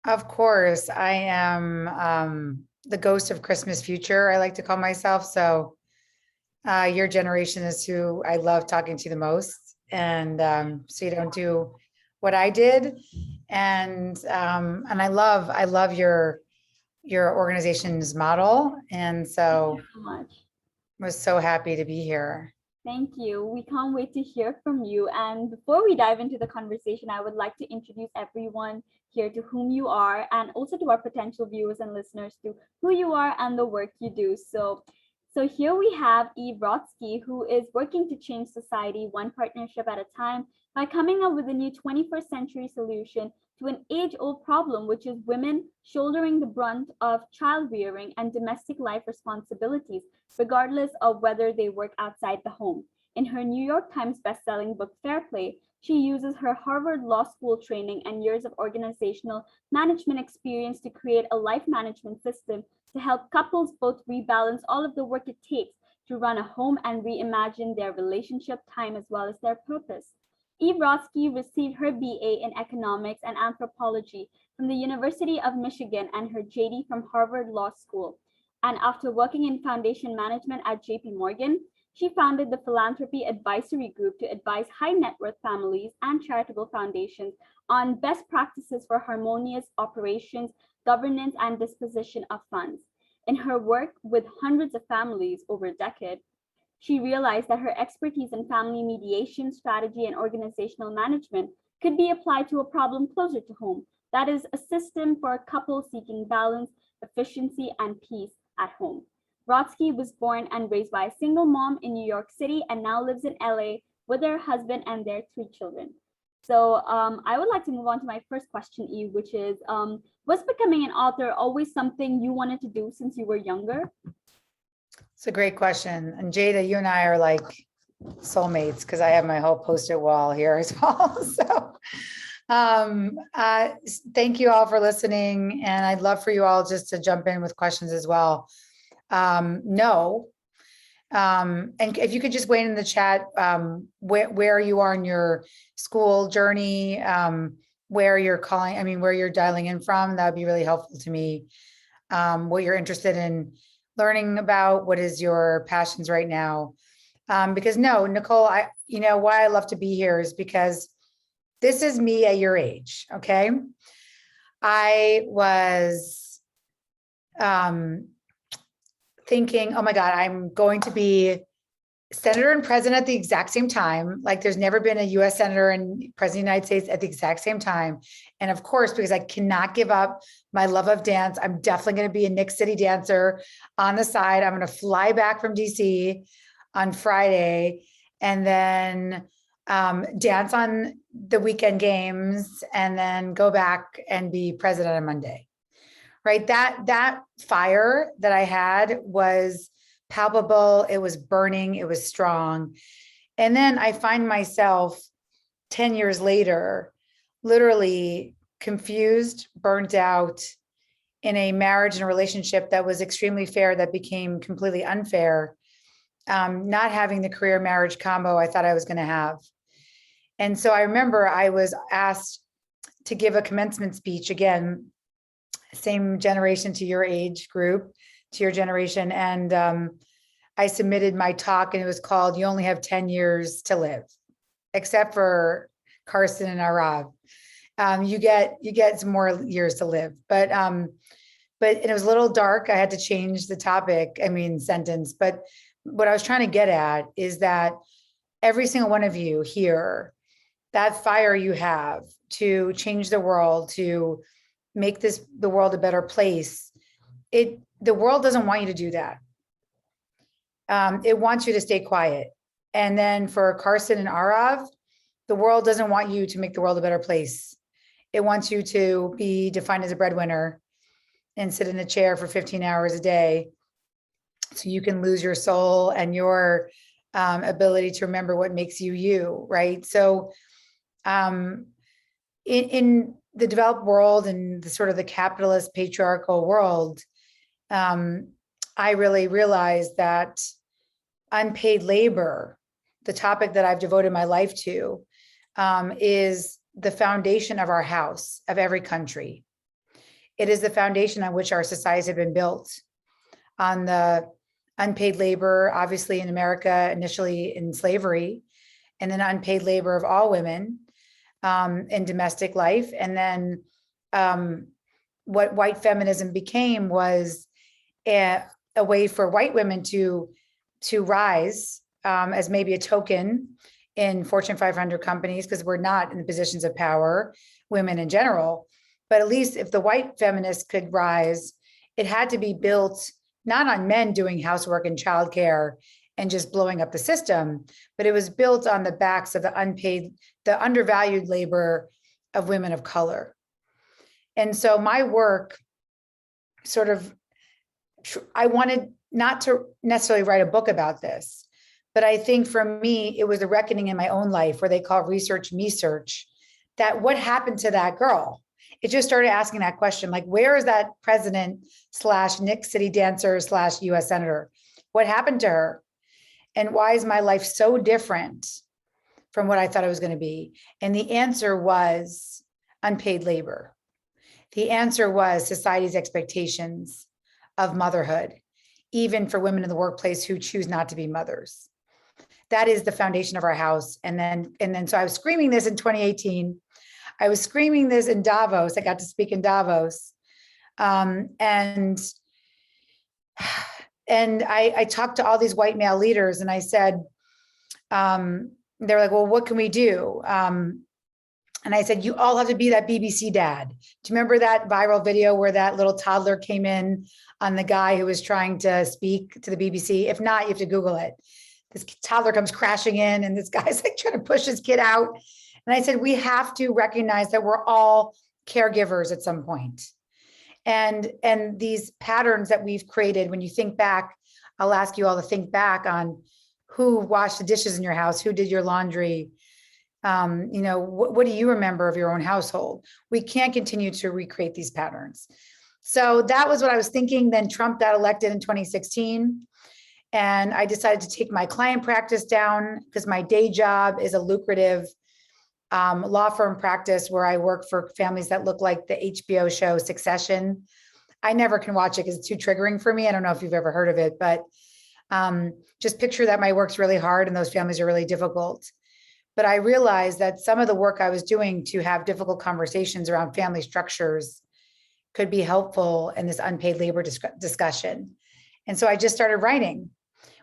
Of course, I am the ghost of Christmas future, I like to call myself. So your generation is who I love talking to the most. And so you don't do what I did. And I love your organization's model. And Thank you so so much. I was so happy to be here. Thank you. We can't wait to hear from you. And before we dive into the conversation, I would like to introduce everyone here to whom you are, and also to our potential viewers and listeners to who you are and the work you do. So here we have Eve Rodsky, who is working to change society one partnership at a time by coming up with a new 21st century solution to an age-old problem, which is women shouldering the brunt of child rearing and domestic life responsibilities, regardless of whether they work outside the home. In her New York Times bestselling book Fair Play, she uses her Harvard Law School training and years of organizational management experience to create a life management system to help couples both rebalance all of the work it takes to run a home and reimagine their relationship time as well as their purpose. Eve Rodsky received her BA in economics and anthropology from the University of Michigan and her JD from Harvard Law School. And after working in foundation management at JP Morgan, she founded the Philanthropy Advisory Group to advise high net worth families and charitable foundations on best practices for harmonious operations, governance, and disposition of funds. In her work with hundreds of families over a decade, she realized that her expertise in family mediation, strategy, and organizational management could be applied to a problem closer to home. That is, a system for a couple seeking balance, efficiency, and peace at home. Rodsky was born and raised by a single mom in New York City and now lives in LA with her husband and their three children. So I would like to move on to my first question, Eve, which is, was becoming an author always something you wanted to do since you were younger? It's a great question. And Jada, you and I are like soulmates because I have my whole post-it wall here as well. So thank you all for listening. And I'd love for you all just to jump in with questions as well. No. And if you could just wait in the chat, where you are in your school journey, where you're calling, where you're dialing in from, that would be really helpful to me. What you're interested in learning about, what is your passions right now? Because no, Nicole, why I love to be here is because this is me at your age. Okay. I was, thinking, oh my God, I'm going to be senator and president at the exact same time. Like there's never been a US senator and president of the United States at the exact same time. And of course, because I cannot give up my love of dance, I'm definitely going to be a Nick City dancer on the side. I'm going to fly back from DC on Friday and then dance on the weekend games and then go back and be president on Monday. Right. That fire that I had was palpable. It was burning. It was strong. And then I find myself 10 years later, literally confused, burnt out in a marriage and a relationship that was extremely fair, that became completely unfair, not having the career marriage combo I thought I was going to have. And so I remember I was asked to give a commencement speech again, same generation to your age group, to your generation. And I submitted my talk and it was called, You Only Have 10 Years to Live, except for Carson and Arav. You get some more years to live, but it was a little dark. I had to change the topic, sentence. But what I was trying to get at is that every single one of you here, that fire you have to change the world, to make the world a better place. The world doesn't want you to do that. It wants you to stay quiet. And then for Carson and Arav, the world doesn't want you to make the world a better place. It wants you to be defined as a breadwinner and sit in a chair for 15 hours a day so you can lose your soul and your ability to remember what makes you you, right? So in the developed world and the sort of the capitalist patriarchal world, I really realized that unpaid labor, the topic that I've devoted my life to, is the foundation of our house, of every country. It is the foundation on which our societies have been built, on the unpaid labor, obviously in America, initially in slavery, and then unpaid labor of all women in domestic life. And then what white feminism became was a way for white women to rise as maybe a token in Fortune 500 companies, because we're not in the positions of power, women in general. But at least if the white feminists could rise, it had to be built not on men doing housework and childcare and just blowing up the system, but it was built on the backs of the unpaid, the undervalued labor of women of color. And so my work sort of, I wanted not to necessarily write a book about this, but I think for me, it was a reckoning in my own life where they call research me search, that what happened to that girl? It just started asking that question, like, where is that president / Nick City dancer / US senator? What happened to her? And why is my life so different from what I thought it was going to be? And the answer was unpaid labor. The answer was society's expectations of motherhood, even for women in the workplace who choose not to be mothers. That is the foundation of our house. And then, so I was screaming this in 2018. I was screaming this in Davos. I got to speak in Davos. And I talked to all these white male leaders and I said, they're like, well, what can we do? And I said, you all have to be that BBC dad. Do you remember that viral video where that little toddler came in on the guy who was trying to speak to the BBC? If not, you have to Google it. This toddler comes crashing in and this guy's like trying to push his kid out. And I said, we have to recognize that we're all caregivers at some point. And these patterns that we've created, when you think back, I'll ask you all to think back on who washed the dishes in your house, who did your laundry. What do you remember of your own household? We can't continue to recreate these patterns. So that was what I was thinking. Then Trump got elected in 2016. And I decided to take my client practice down because my day job is a lucrative law firm practice where I work for families that look like the HBO show Succession. I never can watch it because it's too triggering for me. I don't know if you've ever heard of it, but just picture that my work's really hard and those families are really difficult. But I realized that some of the work I was doing to have difficult conversations around family structures could be helpful in this unpaid labor discussion. And so I just started writing,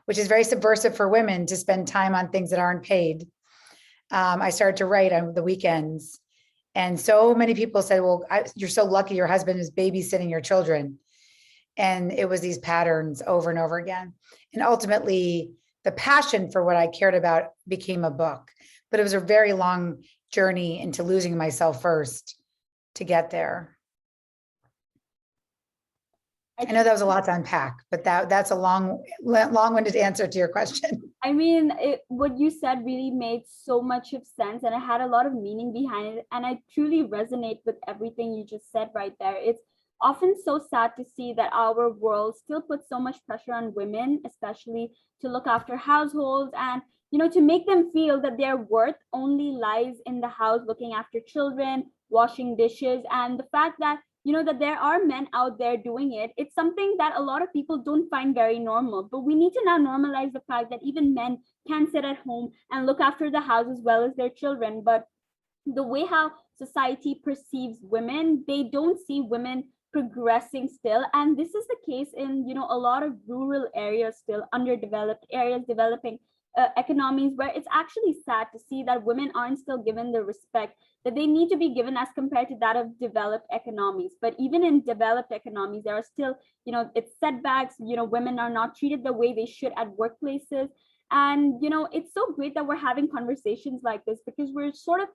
which is very subversive for women to spend time on things that aren't paid. I started to write on the weekends. And so many people said, well, you're so lucky your husband is babysitting your children. And it was these patterns over and over again. And ultimately, the passion for what I cared about became a book. But it was a very long journey into losing myself first to get there. I know that was a lot to unpack, but that's a long-winded answer to your question. I mean, what you said really made so much of sense and it had a lot of meaning behind it. And I truly resonate with everything you just said right there. It's often so sad to see that our world still puts so much pressure on women, especially to look after households and, to make them feel that their worth only lies in the house, looking after children, washing dishes, and the fact that that there are men out there doing it. It's something that a lot of people don't find very normal, but we need to now normalize the fact that even men can sit at home and look after the house as well as their children. But the way how society perceives women, they don't see women progressing still. And this is the case in, a lot of rural areas, still underdeveloped areas, developing economies, where it's actually sad to see that women aren't still given the respect that they need to be given as compared to that of developed economies. But even in developed economies, there are still, it's setbacks, women are not treated the way they should at workplaces. And, it's so great that we're having conversations like this because we're sort of,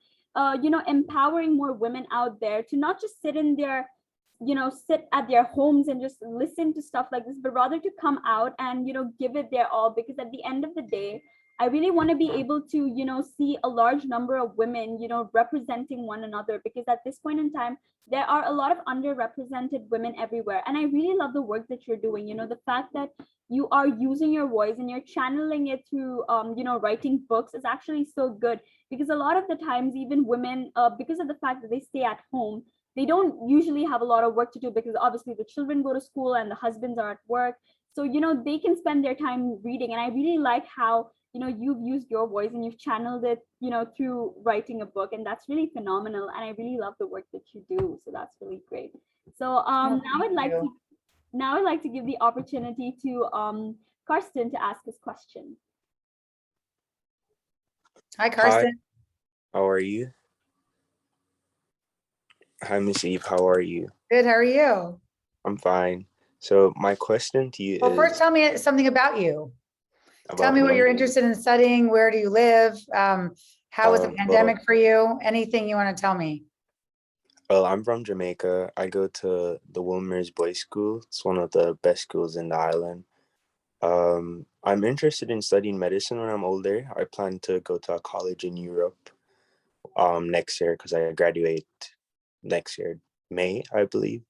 empowering more women out there to not just sit at their homes and just listen to stuff like this, but rather to come out and, give it their all. Because at the end of the day, I really want to be able to, see a large number of women, representing one another, because at this point in time, there are a lot of underrepresented women everywhere. And I really love the work that you're doing, the fact that you are using your voice and you're channeling it through, writing books is actually so good, because a lot of the times, even women, because of the fact that they stay at home, they don't usually have a lot of work to do because obviously the children go to school and the husbands are at work. So, they can spend their time reading. And I really like how, you've used your voice and you've channeled it, through writing a book. And that's really phenomenal. And I really love the work that you do. So that's really great. So Oh, thank you. now I'd like to give the opportunity to Karsten to ask his question. Hi, Karsten. How are you? Hi, Miss Eve. How are you? Good. How are you? I'm fine. So my question to you Well, is first tell me something about you. Tell about me what me. you're interested in studying. Where do you live? How was the Well, pandemic for you? Anything you want to tell me? well, I'm from Jamaica. I go to the Wilmer's Boys School. It's one of the best schools in the island. I'm interested in studying medicine when I'm older. I plan to go to a college in Europe next year because I graduate next year, May, I believe.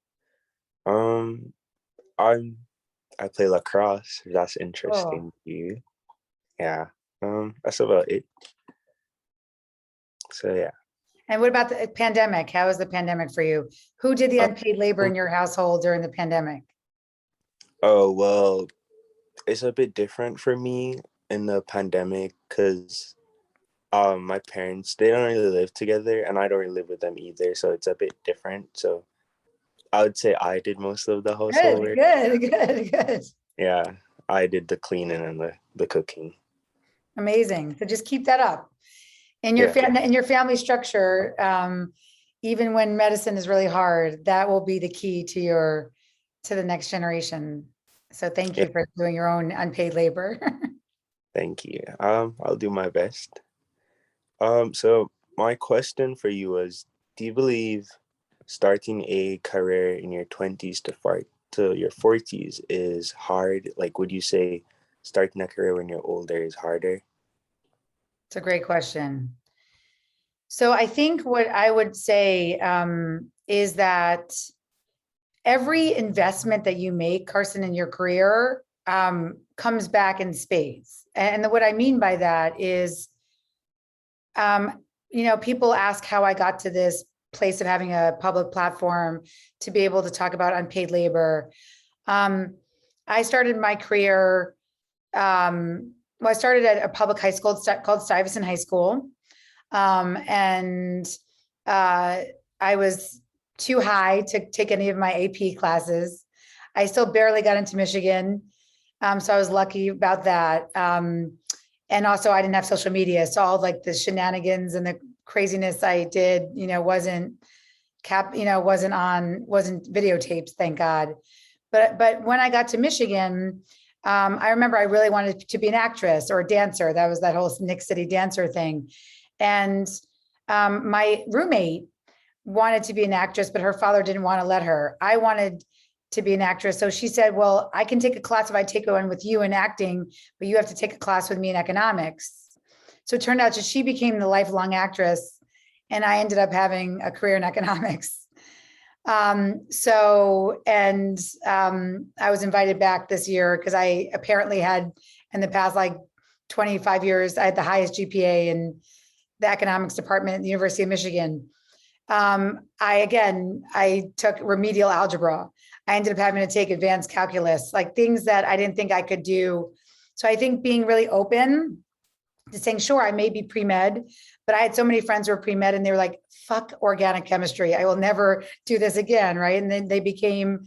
Um, I'm I play lacrosse. If that's interesting to you. Yeah. That's about it. So yeah. And what about the pandemic? How was the pandemic for you? Who did the unpaid labor in your household during the pandemic? Oh, well, it's a bit different for me in the pandemic because my parents, they don't really live together and I don't really live with them either. So it's a bit different. So I would say I did most of the household work. Good. Yeah, I did the cleaning and the cooking. Amazing. So just keep that up. In your family structure, even when medicine is really hard, that will be the key to the next generation. So thank you for doing your own unpaid labor. Thank you. I'll do my best. So my question for you was, do you believe starting a career in your 20s to your 40s is hard? Like, would you say starting a career when you're older is harder? It's a great question. So I think what I would say is that every investment that you make, Carson, in your career comes back in spades. And what I mean by that is, people ask how I got to this place of having a public platform to be able to talk about unpaid labor. I started my career, I started at a public high school called Stuyvesant High School. And I was too high to take any of my AP classes. I still barely got into Michigan. So I was lucky about that. And also I didn't have social media. So all like the shenanigans and the craziness I did, wasn't videotaped, thank God. But when I got to Michigan, I remember I really wanted to be an actress or a dancer. That was that whole Nick City dancer thing. And my roommate wanted to be an actress, but her father didn't want to let her. I wanted to be an actress. So she said, well, I can take a class if I take one with you in acting, but you have to take a class with me in economics. So it turned out that she became the lifelong actress and I ended up having a career in economics. I was invited back this year because I apparently had in the past, 25 years, I had the highest GPA in the economics department at the University of Michigan. I took remedial algebra. I ended up having to take advanced calculus, things that I didn't think I could do. So I think being really open to saying, sure, I may be pre-med, but I had so many friends who were pre-med and they were like, fuck organic chemistry. I will never do this again. Right. And then they became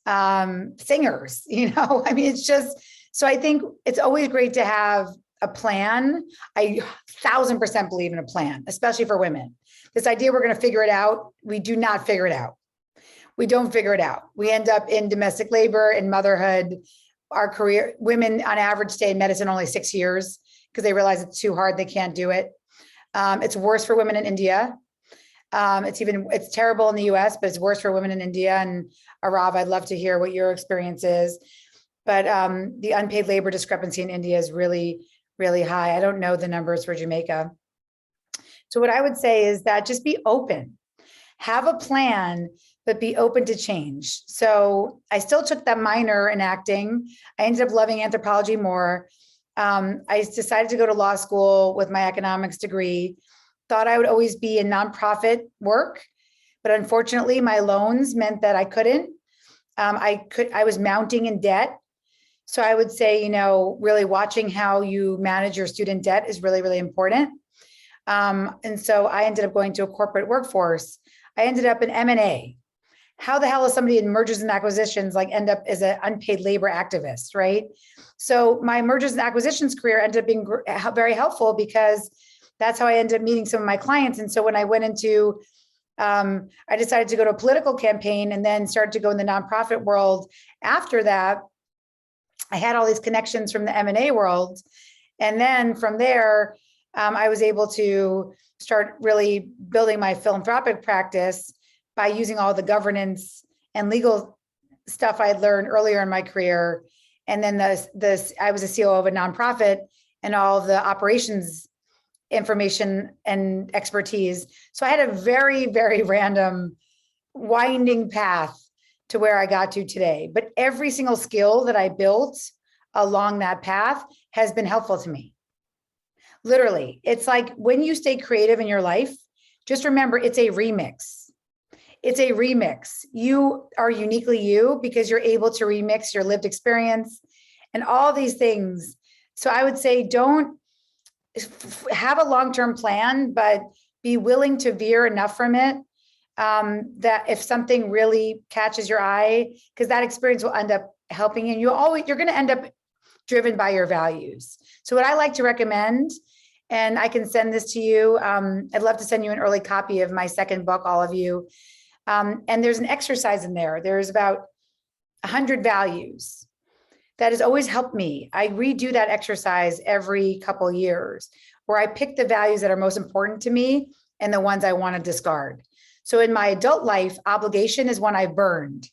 singers, it's just, so I think it's always great to have a plan. I 1000% believe in a plan, especially for women. This idea we're going to figure it out. We do not figure it out. We don't figure it out. We end up in domestic labor and motherhood. Our career, women on average stay in medicine only 6 years because they realize it's too hard. They can't do it. It's worse for women in India. It's terrible in the US, but it's worse for women in India. And Arav, I'd love to hear what your experience is. But the unpaid labor discrepancy in India is really, really high. I don't know the numbers for Jamaica. So what I would say is that just be open, have a plan, but be open to change. So I still took that minor in acting. I ended up loving anthropology more. I decided to go to law school with my economics degree, thought I would always be in nonprofit work, but unfortunately my loans meant that I couldn't. I was mounting in debt. So I would say, you know, really watching how you manage your student debt is really, really important. And so I ended up going to a corporate workforce. I ended up in M&A. How the hell is somebody in mergers and acquisitions like end up as an unpaid labor activist, right? So my mergers and acquisitions career ended up being very helpful because that's how I ended up meeting some of my clients. And so when I went into, I decided to go to a political campaign and then started to go in the nonprofit world. After that, I had all these connections from the M&A world. And then from there, I was able to start really building my philanthropic practice by using all the governance and legal stuff I had learned earlier in my career. And then I was a CEO of a nonprofit and all the operations information and expertise. So I had a very, very random winding path to where I got to today. But every single skill that I built along that path has been helpful to me. Literally, it's like when you stay creative in your life, just remember it's a remix. It's a remix. You are uniquely you because you're able to remix your lived experience and all these things. So I would say don't have a long-term plan, but be willing to veer enough from it that if something really catches your eye, because that experience will end up helping you. You're going to end up driven by your values. So what I like to recommend, and I can send this to you. I'd love to send you an early copy of my second book, all of you. And there's an exercise in there. There's about 100 values. That has always helped me. I redo that exercise every couple years where I pick the values that are most important to me and the ones I want to discard. So in my adult life, obligation is one I burned.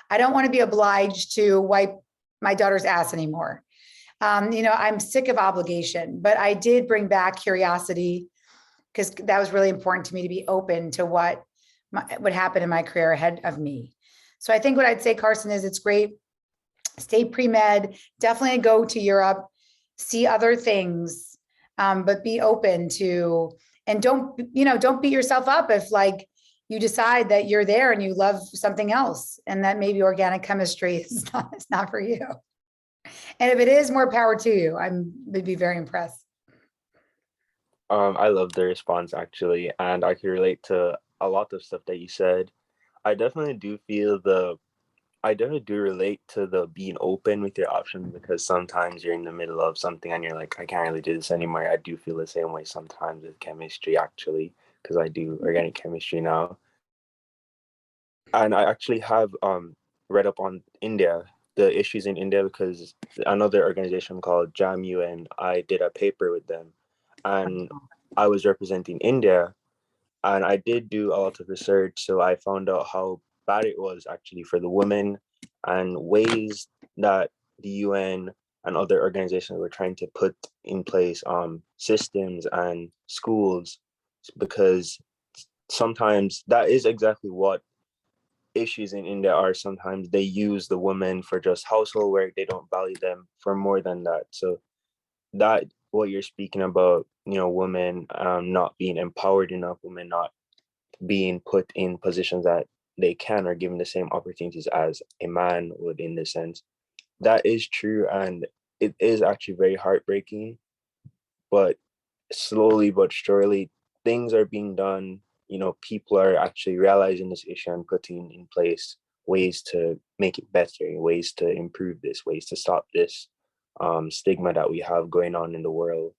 I don't want to be obliged to wipe my daughter's ass anymore. I'm sick of obligation, but I did bring back curiosity because that was really important to me to be open to what happened in my career ahead of me. So I think what I'd say, Carson, is it's great. Stay pre-med, definitely go to Europe, see other things, but be open to, and don't beat yourself up if like you decide that you're there and you love something else and that maybe organic chemistry is not for you. And if it is, more power to you. Would be very impressed. I love the response actually, and I can relate to a lot of stuff that you said. I definitely do relate to the being open with your options because sometimes you're in the middle of something and you're like, I can't really do this anymore. I do feel the same way sometimes with chemistry actually, because I do organic chemistry now. And I actually have read up on India, the issues in India, because another organization called JAM-UN, I did a paper with them and I was representing India. And I did do a lot of research, so I found out how bad it was actually for the women and ways that the UN and other organizations were trying to put in place systems and schools, because sometimes that is exactly what issues in India are. Sometimes they use the women for just household work. They don't value them for more than that. So that what you're speaking about, women not being empowered enough, women not being put in positions that they can or given the same opportunities as a man would in this sense. That is true, and it is actually very heartbreaking, but slowly but surely things are being done. People are actually realizing this issue and putting in place ways to make it better, ways to improve this, ways to stop this stigma that we have going on in the world.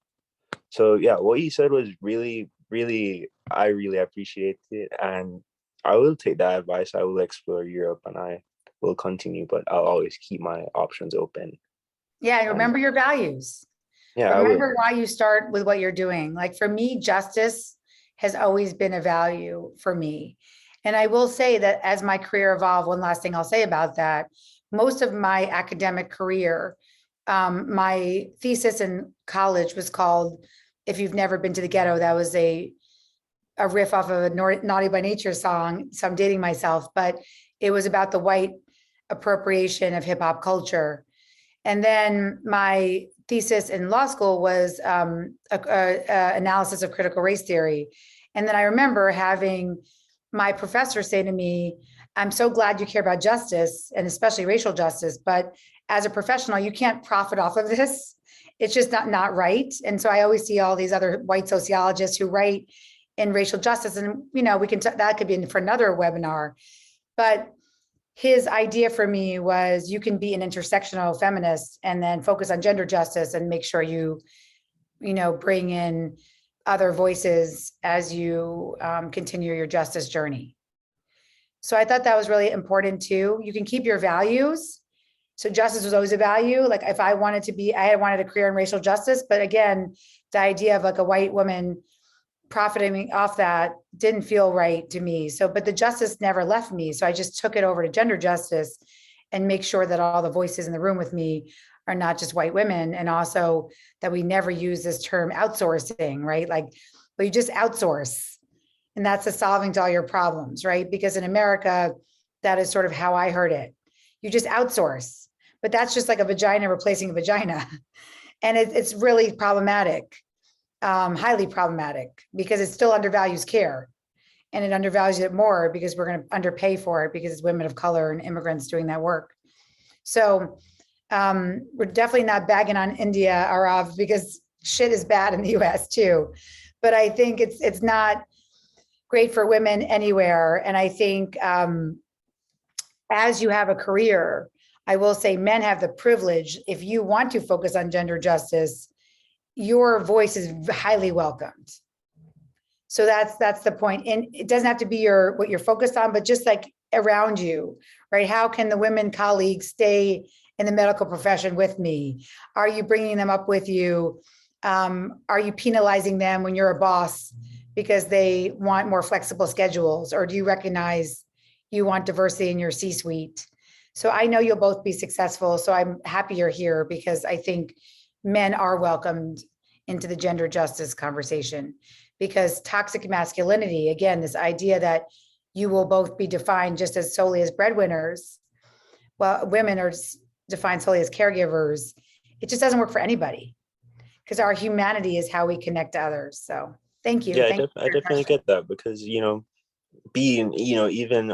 So yeah, what you said was really, really, I really appreciate it. And I will take that advice. I will explore Europe and I will continue, but I'll always keep my options open. Yeah, and remember your values. Yeah, Remember why you start with what you're doing. Like for me, justice has always been a value for me. And I will say that as my career evolved, one last thing I'll say about that, most of my academic career, my thesis in college was called, If You've Never Been to the Ghetto. That was a riff off of a Naughty by Nature song. So I'm dating myself, but it was about the white appropriation of hip hop culture. And then my thesis in law school was analysis of critical race theory. And then I remember having my professor say to me, I'm so glad you care about justice and especially racial justice, but as a professional, you can't profit off of this. It's just not right. And so I always see all these other white sociologists who write in racial justice, and we can that could be for another webinar. But his idea for me was you can be an intersectional feminist and then focus on gender justice and make sure you bring in other voices as you continue your justice journey. So I thought that was really important too. You can keep your values. So justice was always a value. Like if I wanted a career in racial justice, but again, the idea of like a white woman profiting off that didn't feel right to me. So, but the justice never left me. So I just took it over to gender justice and make sure that all the voices in the room with me are not just white women. And also that we never use this term outsourcing, right? Like, well, you just outsource and that's the solving to all your problems, right? Because in America, that is sort of how I heard it. You just outsource, but that's just like a vagina replacing a vagina. And it's really problematic. Highly problematic because it still undervalues care, and it undervalues it more because we're going to underpay for it because it's women of color and immigrants doing that work. So we're definitely not bagging on India, Arav, because shit is bad in the US too. But I think it's not great for women anywhere. And I think as you have a career, I will say men have the privilege, if you want to focus on gender justice, your voice is highly welcomed. So that's the point. And it doesn't have to be what you're focused on, but just like around you, right? How can the women colleagues stay in the medical profession with me? Are you bringing them up with you? Are you penalizing them when you're a boss because they want more flexible schedules? Or do you recognize you want diversity in your C-suite? So I know you'll both be successful. So I'm happy you're here because I think men are welcomed into the gender justice conversation, because toxic masculinity, again, this idea that you will both be defined just as solely as breadwinners, while women are defined solely as caregivers, it just doesn't work for anybody because our humanity is how we connect to others. So thank you. Yeah, Thank you I definitely get that because, being, even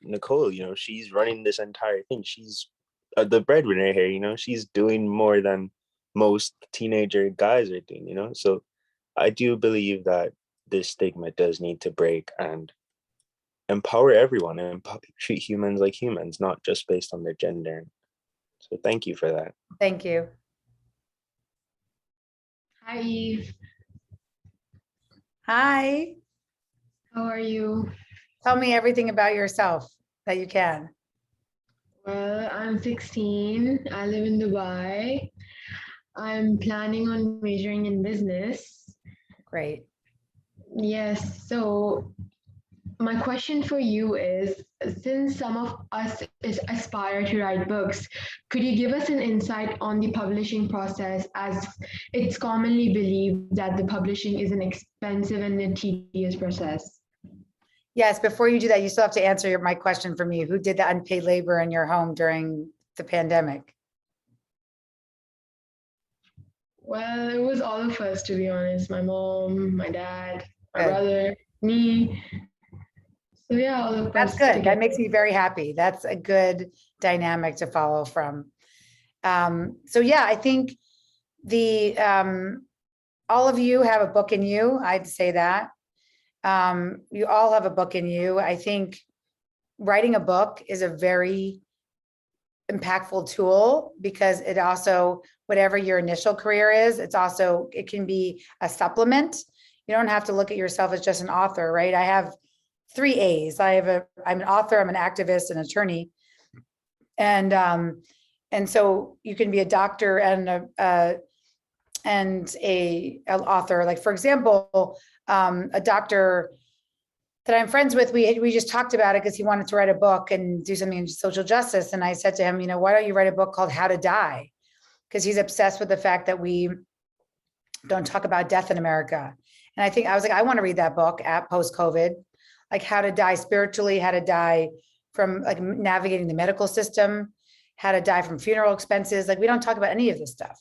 Nicole, she's running this entire thing. She's the breadwinner here, she's doing more than most teenager guys are doing, so I do believe that this stigma does need to break and empower everyone and treat humans like humans, not just based on their gender. So thank you for that. Thank you. Hi, Eve. Hi. How are you? Tell me everything about yourself that you can. Well, I'm 16. I live in Dubai. I'm planning on majoring in business. Great. Yes, so my question for you is, since some of us aspire to write books, could you give us an insight on the publishing process, as it's commonly believed that the publishing is an expensive and a tedious process? Yes, before you do that, you still have to answer my question for me. Who did the unpaid labor in your home during the pandemic? Well, it was all of us, to be honest. My mom, my dad, my Good. brother, me. So yeah, all of That's us good. together. That makes me very happy. That's a good dynamic to follow from. So yeah, I think all of you have a book in you. I'd say that. You all have a book in you. I think writing a book is a very impactful tool because it also, whatever your initial career is, it can be a supplement. You don't have to look at yourself as just an author, right? I have 3 A's. I'm an author, I'm an activist, an attorney. And so you can be a doctor and an author. Like, for example, a doctor that I'm friends with, we just talked about it because he wanted to write a book and do something in social justice. And I said to him, why don't you write a book called How to Die? Because he's obsessed with the fact that we don't talk about death in America. And I was like, I want to read that book at post-COVID, like how to die spiritually, how to die from like navigating the medical system, how to die from funeral expenses. Like we don't talk about any of this stuff.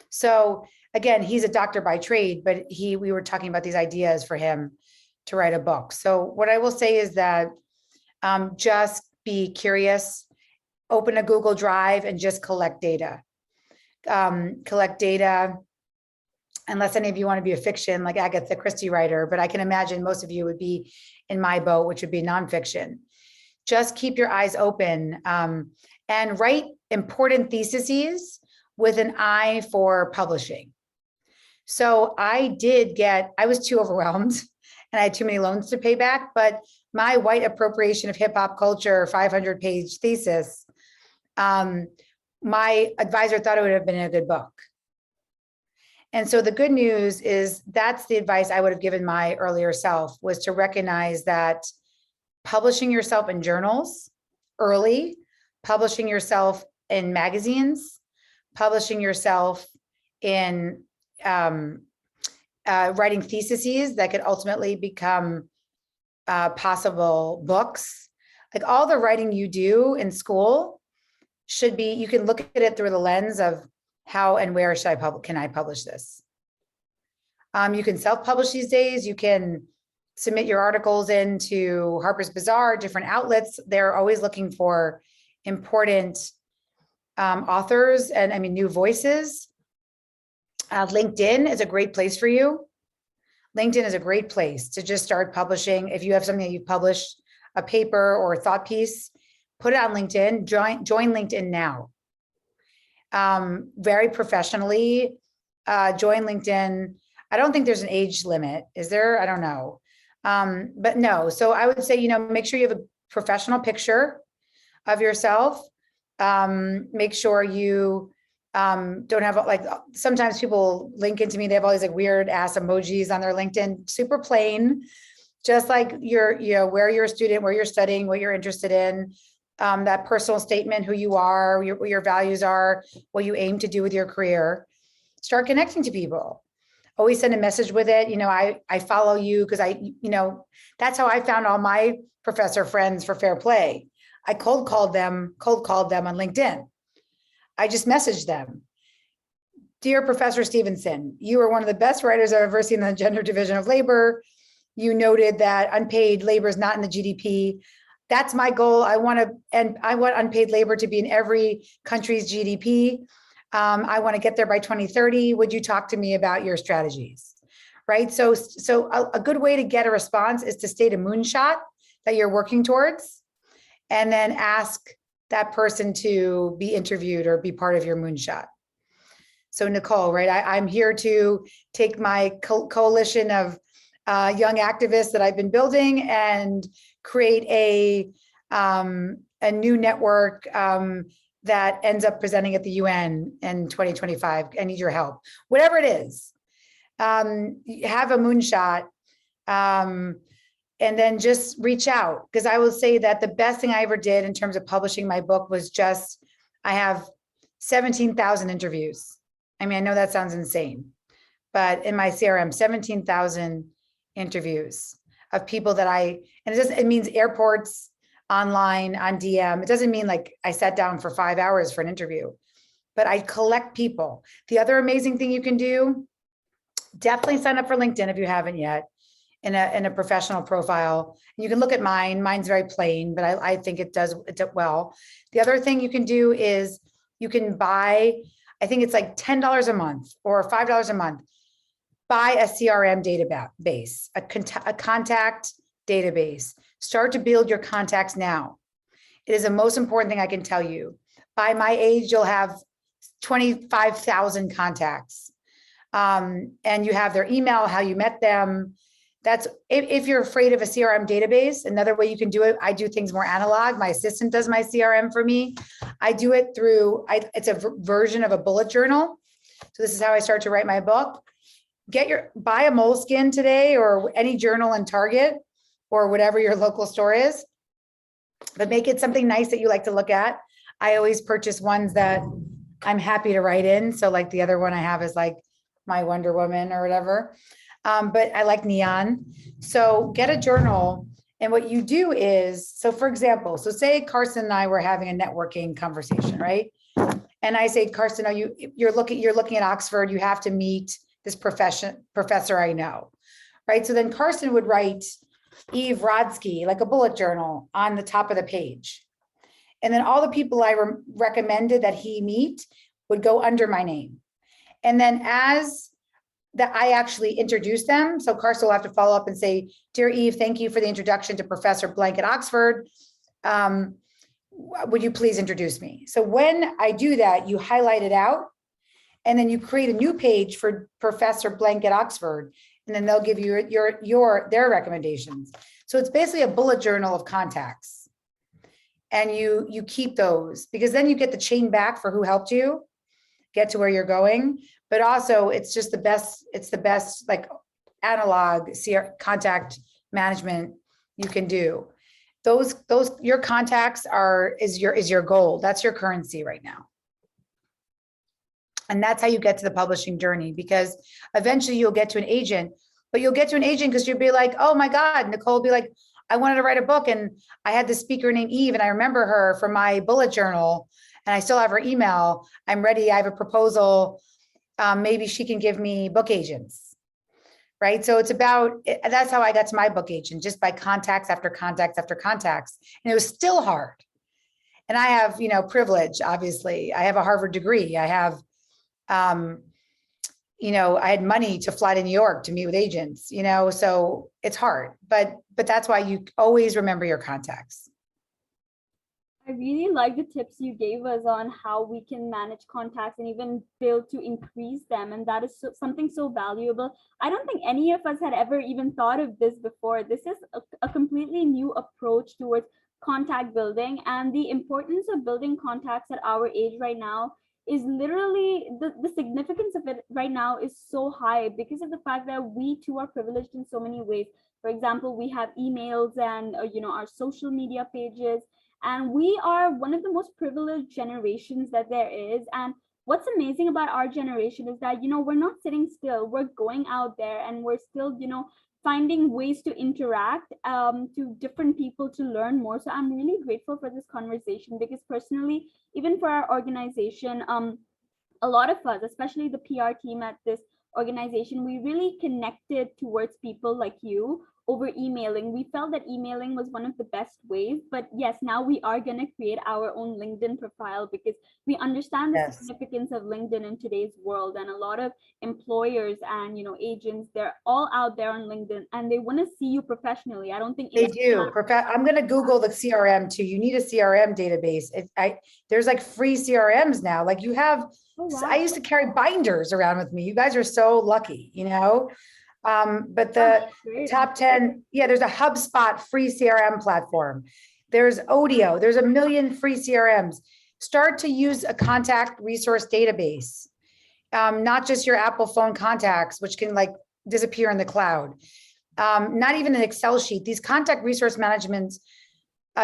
So again, he's a doctor by trade, but we were talking about these ideas for him to write a book. So what I will say is that just be curious, open a Google Drive and just collect data. Collect data, unless any of you want to be a fiction like Agatha Christie writer, but I can imagine most of you would be in my boat, which would be nonfiction. Just keep your eyes open and write important theses with an eye for publishing. So I was too overwhelmed and I had too many loans to pay back, but my white appropriation of hip hop culture 500-page thesis, my advisor thought it would have been a good book. And so the good news is that's the advice I would have given my earlier self, was to recognize that publishing yourself in journals early, publishing yourself in magazines, publishing yourself in writing theses that could ultimately become possible books. Like all the writing you do in school should be, you can look at it through the lens of how and where can I publish this? You can self-publish these days. You can submit your articles into Harper's Bazaar, different outlets. They're always looking for important authors and new voices. LinkedIn is a great place for you. LinkedIn is a great place to just start publishing. If you have something that you've published, a paper or a thought piece, put it on LinkedIn, join LinkedIn now. Very professionally, join LinkedIn. I don't think there's an age limit. Is there? I don't know. But no, so I would say, make sure you have a professional picture of yourself. Make sure you don't have sometimes people link into me, they have all these weird ass emojis on their LinkedIn, super plain, just like where you're a student, where you're studying, what you're interested in, that personal statement, who you are, what your values are, what you aim to do with your career. Start connecting to people. Always send a message with it. I follow you because that's how I found all my professor friends for Fair Play. I cold called them on LinkedIn. I just messaged them. Dear Professor Stevenson, you are one of the best writers I've ever seen in the gender division of labor. You noted that unpaid labor is not in the GDP. That's my goal. I want unpaid labor to be in every country's GDP. I want to get there by 2030. Would you talk to me about your strategies? Right. So a good way to get a response is to state a moonshot that you're working towards, and then ask that person to be interviewed or be part of your moonshot. So Nicole, right, I'm here to take my coalition of young activists that I've been building and create a new network that ends up presenting at the UN in 2025. I need your help. Whatever it is, have a moonshot, and then just reach out. Because I will say that the best thing I ever did in terms of publishing my book was I have 17,000 interviews. I know that sounds insane, but in my CRM, 17,000 interviews of people that it means airports, online, on DM. It doesn't mean I sat down for 5 hours for an interview, but I collect people. The other amazing thing you can do, definitely sign up for LinkedIn if you haven't yet, in a professional profile. You can look at mine. Mine's very plain, but I think it does well. The other thing you can do is you can buy, I think it's $10 a month or $5 a month, buy a CRM database, a contact database. Start to build your contacts now. It is the most important thing I can tell you. By my age, you'll have 25,000 contacts. And you have their email, how you met them. That's if you're afraid of a CRM database. Another way you can do it, I do things more analog. My assistant does my CRM for me. I do it through, it's a version of a bullet journal. So this is how I start to write my book. Buy a Moleskine today or any journal in Target or whatever your local store is, but make it something nice that you like to look at. I always purchase ones that I'm happy to write in. So the other one I have is my Wonder Woman or whatever. But I like neon. So get a journal. And what you do is, so for example, say Carson and I were having a networking conversation, right? And I say, Carson, you're looking at Oxford, you have to meet this professor I know, right? So then Carson would write Eve Rodsky, like a bullet journal on the top of the page. And then all the people I recommended that he meet would go under my name. And then as that I actually introduced them, so Carson will have to follow up and say, dear Eve, thank you for the introduction to Professor Blank at Oxford. Would you please introduce me? So when I do that, you highlight it out, and then you create a new page for Professor Blank at Oxford, and then they'll give you their recommendations. So it's basically a bullet journal of contacts. And you keep those, because then you get the chain back for who helped you get to where you're going. But also it's just the best like analog contact management you can do. Those your contacts is your gold. That's your currency right now. And that's how you get to the publishing journey, because eventually you'll get to an agent, but you'll get to an agent because you'll be like, oh my God, Nicole will be like, I wanted to write a book and I had this speaker named Eve and I remember her from my bullet journal and I still have her email. I'm ready. I have a proposal. Maybe she can give me book agents, right? So it's that's how I got to my book agent, just by contacts after contacts after contacts. And it was still hard. And I have, privilege, obviously. I have a Harvard degree. I have, I had money to fly to New York to meet with agents, so it's hard, but that's why you always remember your contacts. I really like the tips you gave us on how we can manage contacts and even build to increase them. And that is something so valuable. I don't think any of us had ever even thought of this before. This is a completely new approach towards contact building, and the importance of building contacts at our age right now is literally the significance of it right now is so high because of the fact that we too are privileged in so many ways. For example, we have emails and our social media pages, and we are one of the most privileged generations that there is. And what's amazing about our generation is that we're not sitting still. We're going out there and we're still finding ways to interact to different people to learn more. So I'm really grateful for this conversation, because personally, even for our organization, a lot of us, especially the PR team at this organization, we really connected towards people like you over emailing. We felt that emailing was one of the best ways, but yes, now we are going to create our own LinkedIn profile because we understand the significance of LinkedIn in today's world. And a lot of employers and agents, they're all out there on LinkedIn and they want to see you professionally. I don't think they do. I'm going to Google the CRM too. You need a CRM database. There's like free CRMs now. Like you have, I used to carry binders around with me. You guys are so lucky, but the top 10, there's a HubSpot free CRM platform. There's Odeo. There's a million free CRMs. Start to use a contact resource database, not just your Apple phone contacts, which can like disappear in the cloud. Not even an Excel sheet. These contact resource management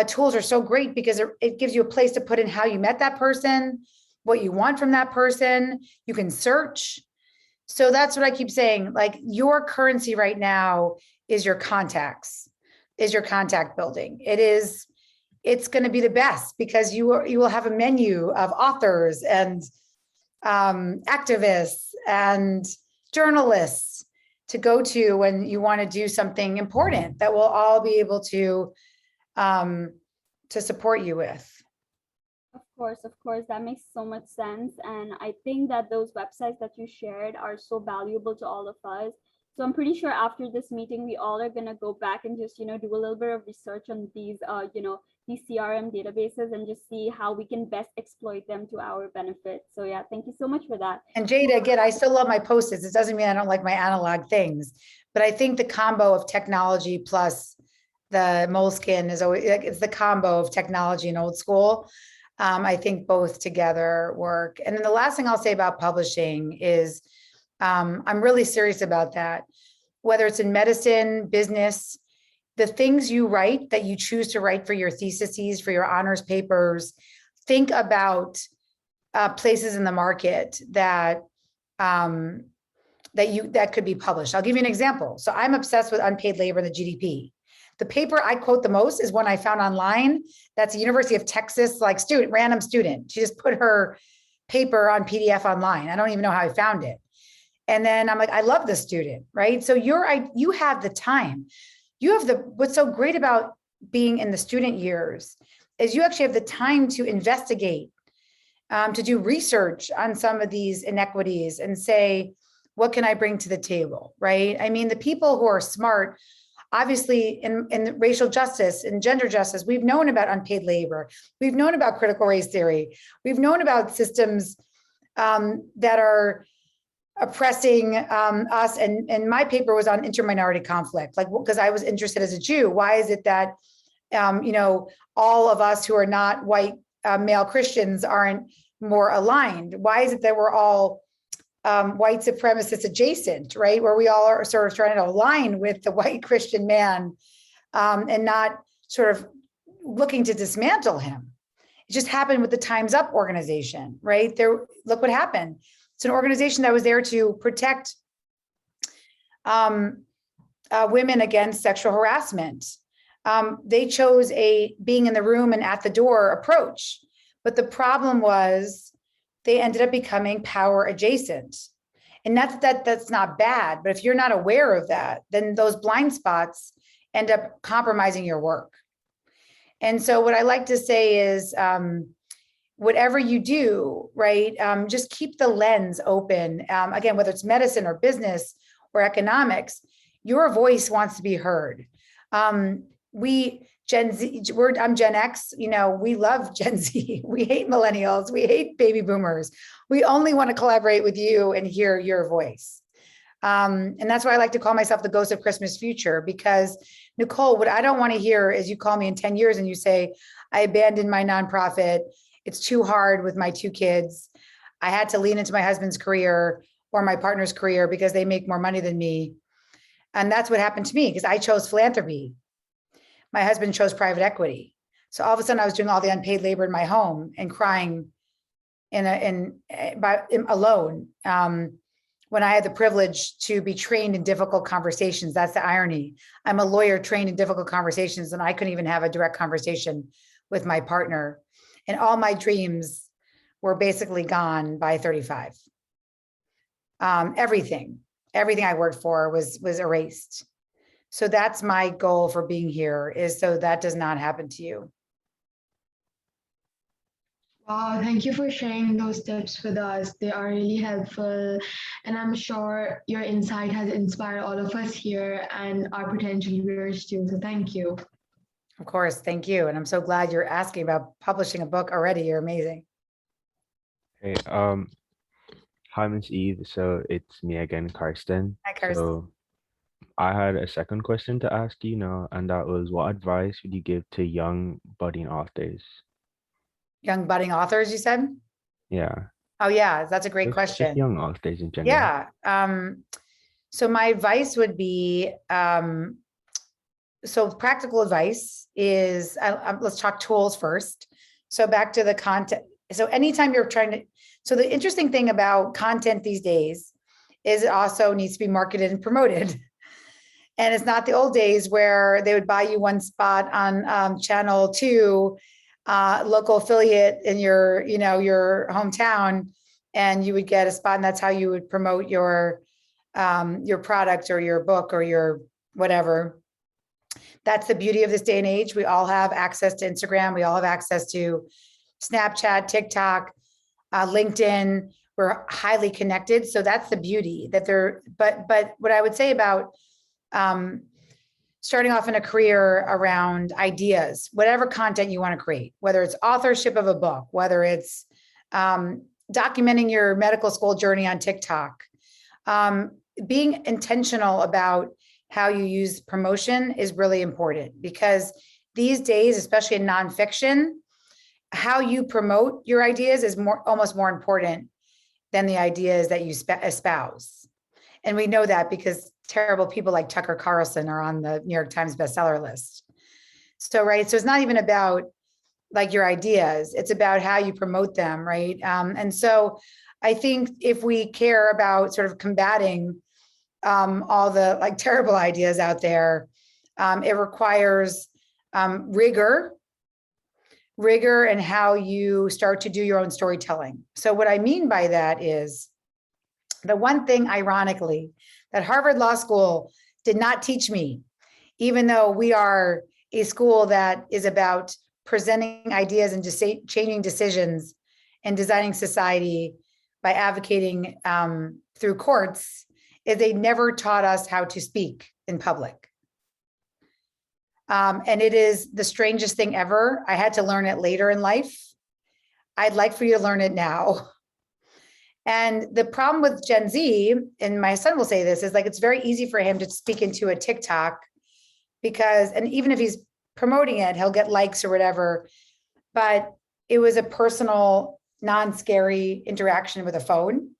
tools are so great because it gives you a place to put in how you met that person, what you want from that person. You can search. So that's what I keep saying. Like your currency right now is your contacts, is your contact building. It's going to be the best because you will have a menu of authors and activists and journalists to go to when you want to do something important that we'll all be able to support you with. Of course, that makes so much sense. And I think that those websites that you shared are so valuable to all of us. So I'm pretty sure after this meeting, we all are going to go back and just, do a little bit of research on these, these CRM databases and just see how we can best exploit them to our benefit. So yeah, thank you so much for that. And Jada, again, I still love my Post-its. It doesn't mean I don't like my analog things, but I think the combo of technology plus the moleskin is always, it's the combo of technology and old school. I think both together work. And then the last thing I'll say about publishing is I'm really serious about that. Whether it's in medicine, business, the things you write that you choose to write for your theses, for your honors papers, think about places in the market that could be published. I'll give you an example. So I'm obsessed with unpaid labor in the GDP. The paper I quote the most is one I found online. That's a University of Texas, like random student. She just put her paper on PDF online. I don't even know how I found it. And then I'm like, I love the student, right? So you have the time. What's so great about being in the student years is you actually have the time to investigate, to do research on some of these inequities and say, what can I bring to the table, right? I mean, the people who are smart, obviously in racial justice and gender justice, we've known about unpaid labor. We've known about critical race theory. We've known about systems that are oppressing us. And my paper was on interminority conflict, like, because I was interested as a Jew. Why is it that, all of us who are not white male Christians aren't more aligned? Why is it that we're all white supremacist adjacent, right? Where we all are sort of trying to align with the white Christian man and not sort of looking to dismantle him. It just happened with the Time's Up organization, right? Look what happened. It's an organization that was there to protect women against sexual harassment. They chose a being in the room and at the door approach. But the problem was they ended up becoming power adjacent. And that's not bad, but if you're not aware of that, then those blind spots end up compromising your work. And so what I like to say is, whatever you do, right, just keep the lens open. Again, whether it's medicine or business or economics, your voice wants to be heard. Gen Z, I'm Gen X, we love Gen Z. We hate millennials. We hate baby boomers. We only want to collaborate with you and hear your voice. And that's why I like to call myself the ghost of Christmas future, because Nicole, what I don't want to hear is you call me in 10 years and you say, I abandoned my nonprofit. It's too hard with my 2 kids. I had to lean into my husband's career or my partner's career because they make more money than me. And that's what happened to me because I chose philanthropy. My husband chose private equity. So all of a sudden I was doing all the unpaid labor in my home and crying alone when I had the privilege to be trained in difficult conversations. That's the irony. I'm a lawyer trained in difficult conversations and I couldn't even have a direct conversation with my partner. And all my dreams were basically gone by 35. Everything I worked for was erased. So that's my goal for being here, is so that does not happen to you. Wow, thank you for sharing those tips with us. They are really helpful. And I'm sure your insight has inspired all of us here and our potential viewers too. So thank you. Of course, thank you. And I'm so glad you're asking about publishing a book already. You're amazing. Hey, hi, Miss Eve. So it's me again, Karsten. Hi, Karsten. So I had a second question to ask you now, and that was, what advice would you give to young budding authors? Young budding authors, you said? Yeah. Oh yeah, that's a great Just question. young authors in general. Yeah. So my advice would be, so practical advice is, let's talk tools first. So back to the content. So anytime you're so the interesting thing about content these days is it also needs to be marketed and promoted. And it's not the old days where they would buy you one spot on channel 2, local affiliate in your hometown, and you would get a spot, and that's how you would promote your product or your book or your whatever. That's the beauty of this day and age. We all have access to Instagram. We all have access to Snapchat, TikTok, LinkedIn. We're highly connected. So that's the beauty that but what I would say about starting off in a career around ideas, whatever content you want to create, whether it's authorship of a book, whether it's documenting your medical school journey on TikTok, being intentional about how you use promotion is really important, because these days, especially in nonfiction, how you promote your ideas is almost more important than the ideas that you espouse. And we know that because terrible people like Tucker Carlson are on the New York Times bestseller list. So, right. So it's not even about like your ideas, it's about how you promote them. Right. And so I think if we care about sort of combating all the like terrible ideas out there, it requires rigor in how you start to do your own storytelling. So what I mean by that is The one thing, ironically, that Harvard Law School did not teach me, even though we are a school that is about presenting ideas and just changing decisions and designing society by advocating through courts, is they never taught us how to speak in public. And it is the strangest thing ever. I had to learn it later in life. I'd like for you to learn it now. And the problem with Gen Z, and my son will say this, is like, it's very easy for him to speak into a TikTok because, and even if he's promoting it, he'll get likes or whatever, but it was a personal, non-scary interaction with a phone.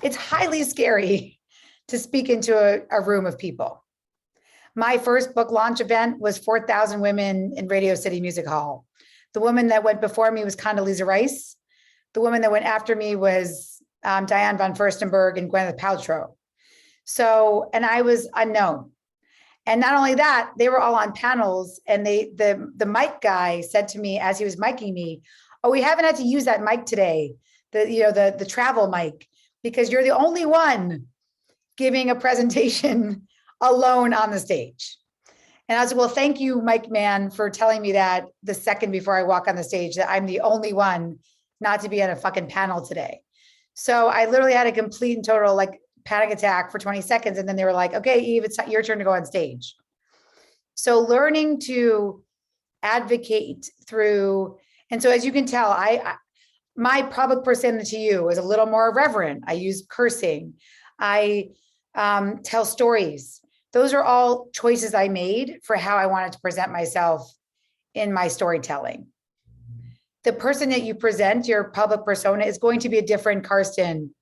It's highly scary to speak into a room of people. My first book launch event was 4,000 women in Radio City Music Hall. The woman that went before me was Condoleezza Rice. The woman that went after me was Diane von Furstenberg and Gwyneth Paltrow. So, and I was unknown. And not only that, they were all on panels, and the mic guy said to me as he was miking me, "Oh, we haven't had to use that mic today, the travel mic, because you're the only one giving a presentation alone on the stage." And I was like, "Well, thank you, Mike Man, for telling me that the second before I walk on the stage, that I'm the only one not to be at a fucking panel today." So I literally had a complete and total like panic attack for 20 seconds. And then they were like, "Okay, Eve, it's your turn to go on stage." So learning to advocate through, and so as you can tell, my public persona to you is a little more reverent. I use cursing. I tell stories. Those are all choices I made for how I wanted to present myself in my storytelling. The person that you present, your public persona, is going to be a different Karsten.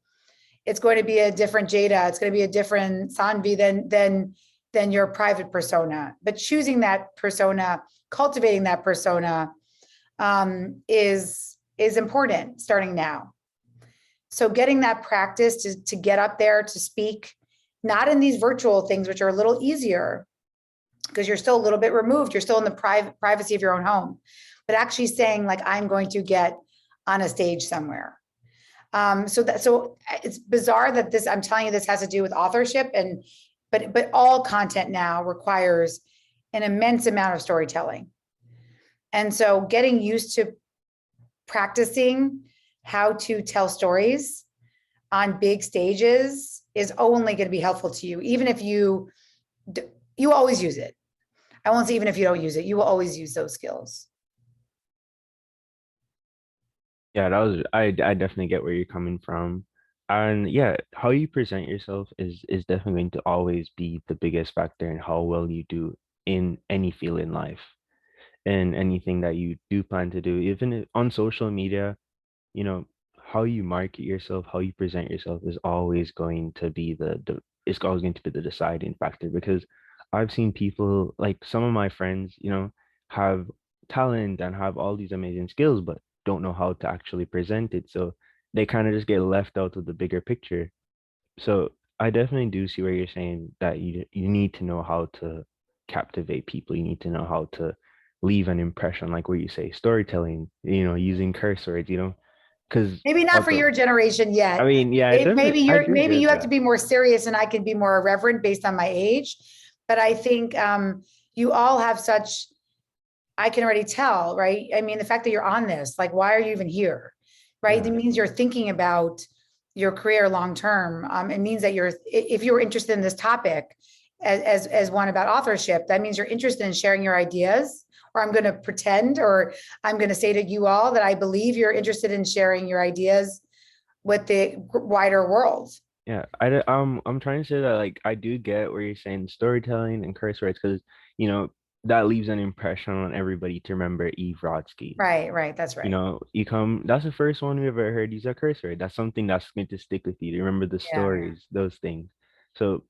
It's going to be a different Jada. It's going to be a different Sanvi than your private persona. But choosing that persona, cultivating that persona is important starting now. So getting that practice to get up there to speak, not in these virtual things, which are a little easier because you're still a little bit removed. You're still in the privacy of your own home, but actually saying like, I'm going to get on a stage somewhere. So it's bizarre that I'm telling you, this has to do with authorship, but all content now requires an immense amount of storytelling. And so getting used to practicing how to tell stories on big stages is only going to be helpful to you, even if you always use it. I won't say even if you don't use it, you will always use those skills. Yeah, I definitely get where you're coming from. And yeah, how you present yourself is definitely going to always be the biggest factor in how well you do in any field in life and anything that you do plan to do, even on social media. How you market yourself, how you present yourself is always going to be it's always going to be the deciding factor, because I've seen people, like some of my friends, have talent and have all these amazing skills, but don't know how to actually present it. So they kind of just get left out of the bigger picture. So I definitely do see where you're saying that you need to know how to captivate people. You need to know how to leave an impression, like where you say storytelling, using curse words, because maybe not for your generation yet. I mean, yeah, maybe you have to be more serious, and I can be more irreverent based on my age. But I think you all have such, I can already tell, right? I mean, the fact that you're on this, like, why are you even here? Right? Yeah. It means you're thinking about your career long-term. It means that if you're interested in this topic as one about authorship, that means you're interested in sharing your ideas, or I'm going to pretend, or I'm going to say to you all that I believe you're interested in sharing your ideas with the wider world. Yeah, I'm trying to say that, like, I do get where you're saying storytelling and curse words, because that leaves an impression on everybody to remember Eve Rodsky. Right, that's right. That's the first one we ever heard use a curse word. That's something that's going to stick with you. To remember the stories, those things. So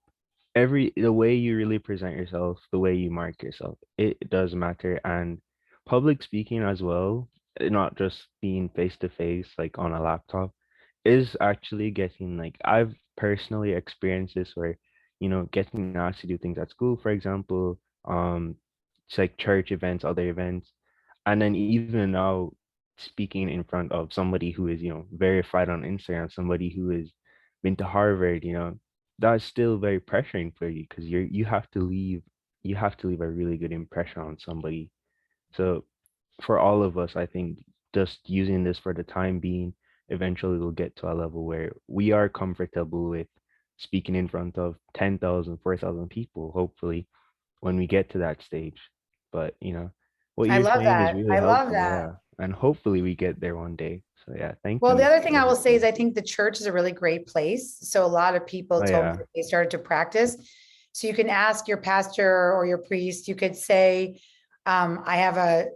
the way you really present yourself, the way you mark yourself, it does matter. And public speaking as well, not just being face to face, like on a laptop, is actually getting, like, I've personally experienced this where, getting asked to do things at school, for example, it's like church events, other events, and then even now speaking in front of somebody who is, verified on Instagram, somebody who is been to Harvard, that's still very pressuring for you because you have to leave a really good impression on somebody. So for all of us, I think just using this for the time being, eventually we'll get to a level where we are comfortable with speaking in front of 10,000, 4,000 people, hopefully, when we get to that stage. But, what I you're love saying is that. really I love helpful. that. Yeah. And hopefully we get there one day. So, yeah, thank Well, the you other for thing I will say is everything. I think the church is a really great place. So a lot of people Oh, told me yeah. that they started to practice. So you can ask your pastor or your priest, you could say, I have a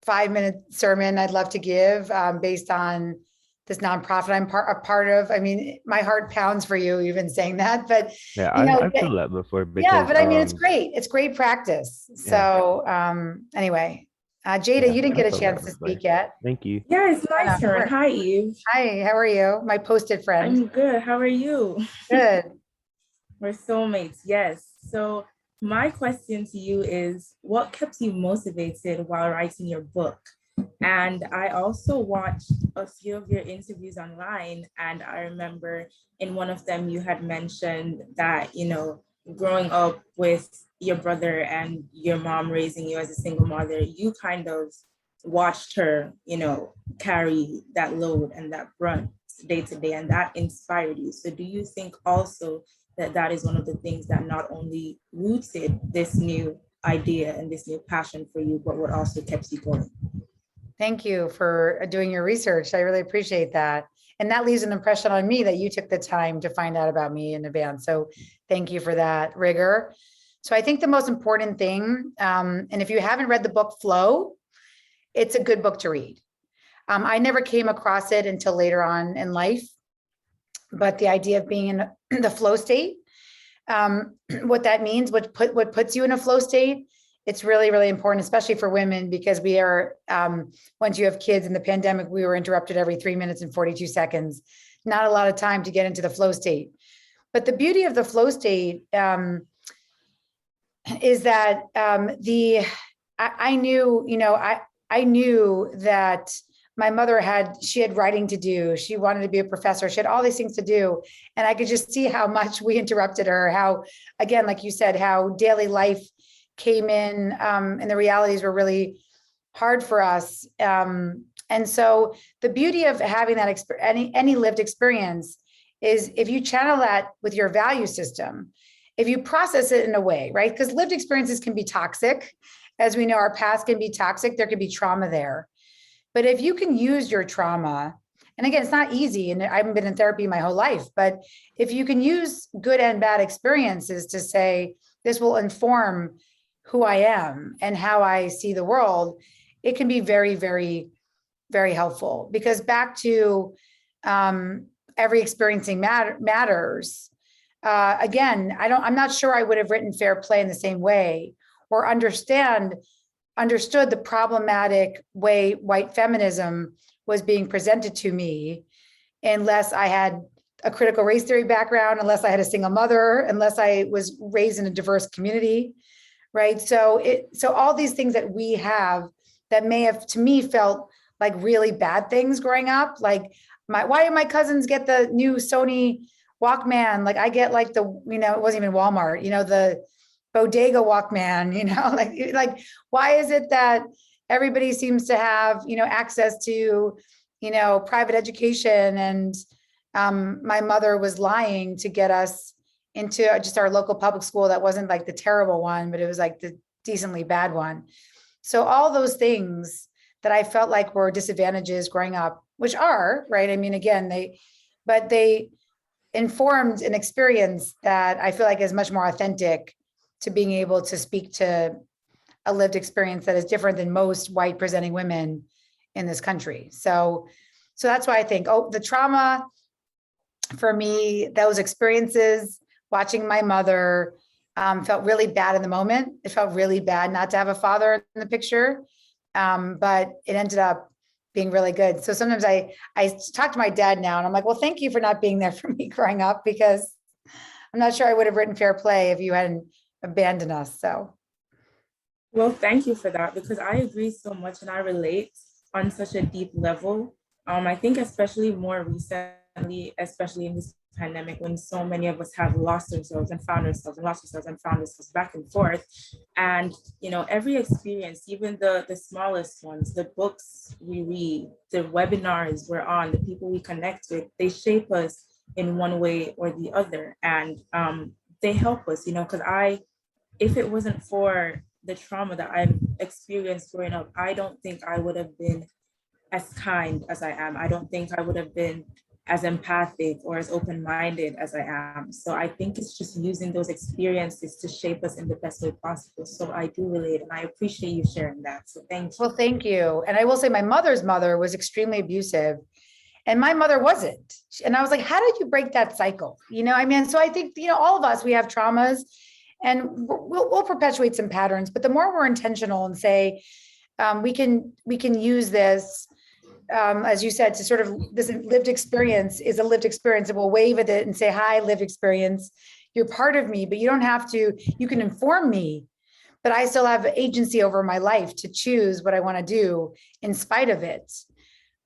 5-minute sermon I'd love to give based on this nonprofit I'm a part of. I mean, my heart pounds for you even saying that, but Yeah, you know, I've felt that before yeah, because, but I mean, it's great. It's great practice. yeah, So anyway, Jada, yeah, you didn't I've get a felt that chance to before. speak yet. Thank you. Yeah, it's Oh, my no, turn. sure. Hi, Eve. Hi, how are you? My posted friend. I'm good. How are you? Good. We're soulmates. Yes. So my question to you is, what kept you motivated while writing your book? And I also watched a few of your interviews online, and I remember in one of them you had mentioned that, growing up with your brother and your mom raising you as a single mother, you kind of watched her, carry that load and that brunt day to day, and that inspired you. So do you think also that that is one of the things that not only rooted this new idea and this new passion for you, but what also kept you going? Thank you for doing your research. I really appreciate that. And that leaves an impression on me that you took the time to find out about me in advance. So thank you for that rigor. So I think the most important thing, and if you haven't read the book Flow, it's a good book to read. I never came across it until later on in life, but the idea of being in the flow state, what that means, what puts you in a flow state, it's really, really important, especially for women, because we are, once you have kids in the pandemic, we were interrupted every 3 minutes and 42 seconds. Not a lot of time to get into the flow state. But the beauty of the flow state is that I knew, I knew that my mother she had writing to do. She wanted to be a professor. She had all these things to do. And I could just see how much we interrupted her, how, again, like you said, how daily life came in and the realities were really hard for us. And so the beauty of having that any lived experience is if you channel that with your value system, if you process it in a way, right? Because lived experiences can be toxic. As we know, our past can be toxic. There can be trauma there. But if you can use your trauma, and again, it's not easy, and I haven't been in therapy my whole life, but if you can use good and bad experiences to say, this will inform who I am and how I see the world, it can be very, very, very helpful. Because back to every experiencing matters. Again, I'm not sure I would have written Fair Play in the same way or understood the problematic way white feminism was being presented to me unless I had a critical race theory background, unless I had a single mother, unless I was raised in a diverse community, right? So all these things that we have that may have, to me, felt like really bad things growing up, like why do my cousins get the new Sony Walkman? Like I get like the, it wasn't even Walmart, the bodega Walkman, like why is it that everybody seems to have, access to, private education, and my mother was lying to get us into just our local public school that wasn't like the terrible one, but it was like the decently bad one. So all those things that I felt like were disadvantages growing up, which are, right? I mean, again, they informed an experience that I feel like is much more authentic to being able to speak to a lived experience that is different than most white presenting women in this country. So that's why I think, the trauma for me, those experiences, watching my mother, felt really bad in the moment. It felt really bad not to have a father in the picture. But it ended up being really good. So sometimes I talk to my dad now and I'm like, well, thank you for not being there for me growing up, because I'm not sure I would have written Fair Play if you hadn't abandoned us. So. Well, thank you for that, because I agree so much and I relate on such a deep level. I think especially more recently, especially in this pandemic, when so many of us have lost ourselves and found ourselves and lost ourselves and found ourselves back and forth. And, you know, every experience, even the smallest ones, the books we read, the webinars we're on, the people we connect with, they shape us in one way or the other. And they help us, you know, because if it wasn't for the trauma that I've experienced growing up, I don't think I would have been as kind as I am. I don't think I would have been as empathic or as open-minded as I am. So I think it's just using those experiences to shape us in the best way possible. So I do relate, and I appreciate you sharing that. So thank you. Well, thank you. And I will say my mother's mother was extremely abusive and my mother wasn't. And I was like, how did you break that cycle? You know, I mean, so I think, you know, all of us, we have traumas and we'll perpetuate some patterns, but the more we're intentional and say, we can use this, as you said, to sort of, this lived experience is a lived experience, and we'll wave at it and say, hi, lived experience, you're part of me, but you don't have to, you can inform me, but I still have agency over my life to choose what I want to do in spite of it.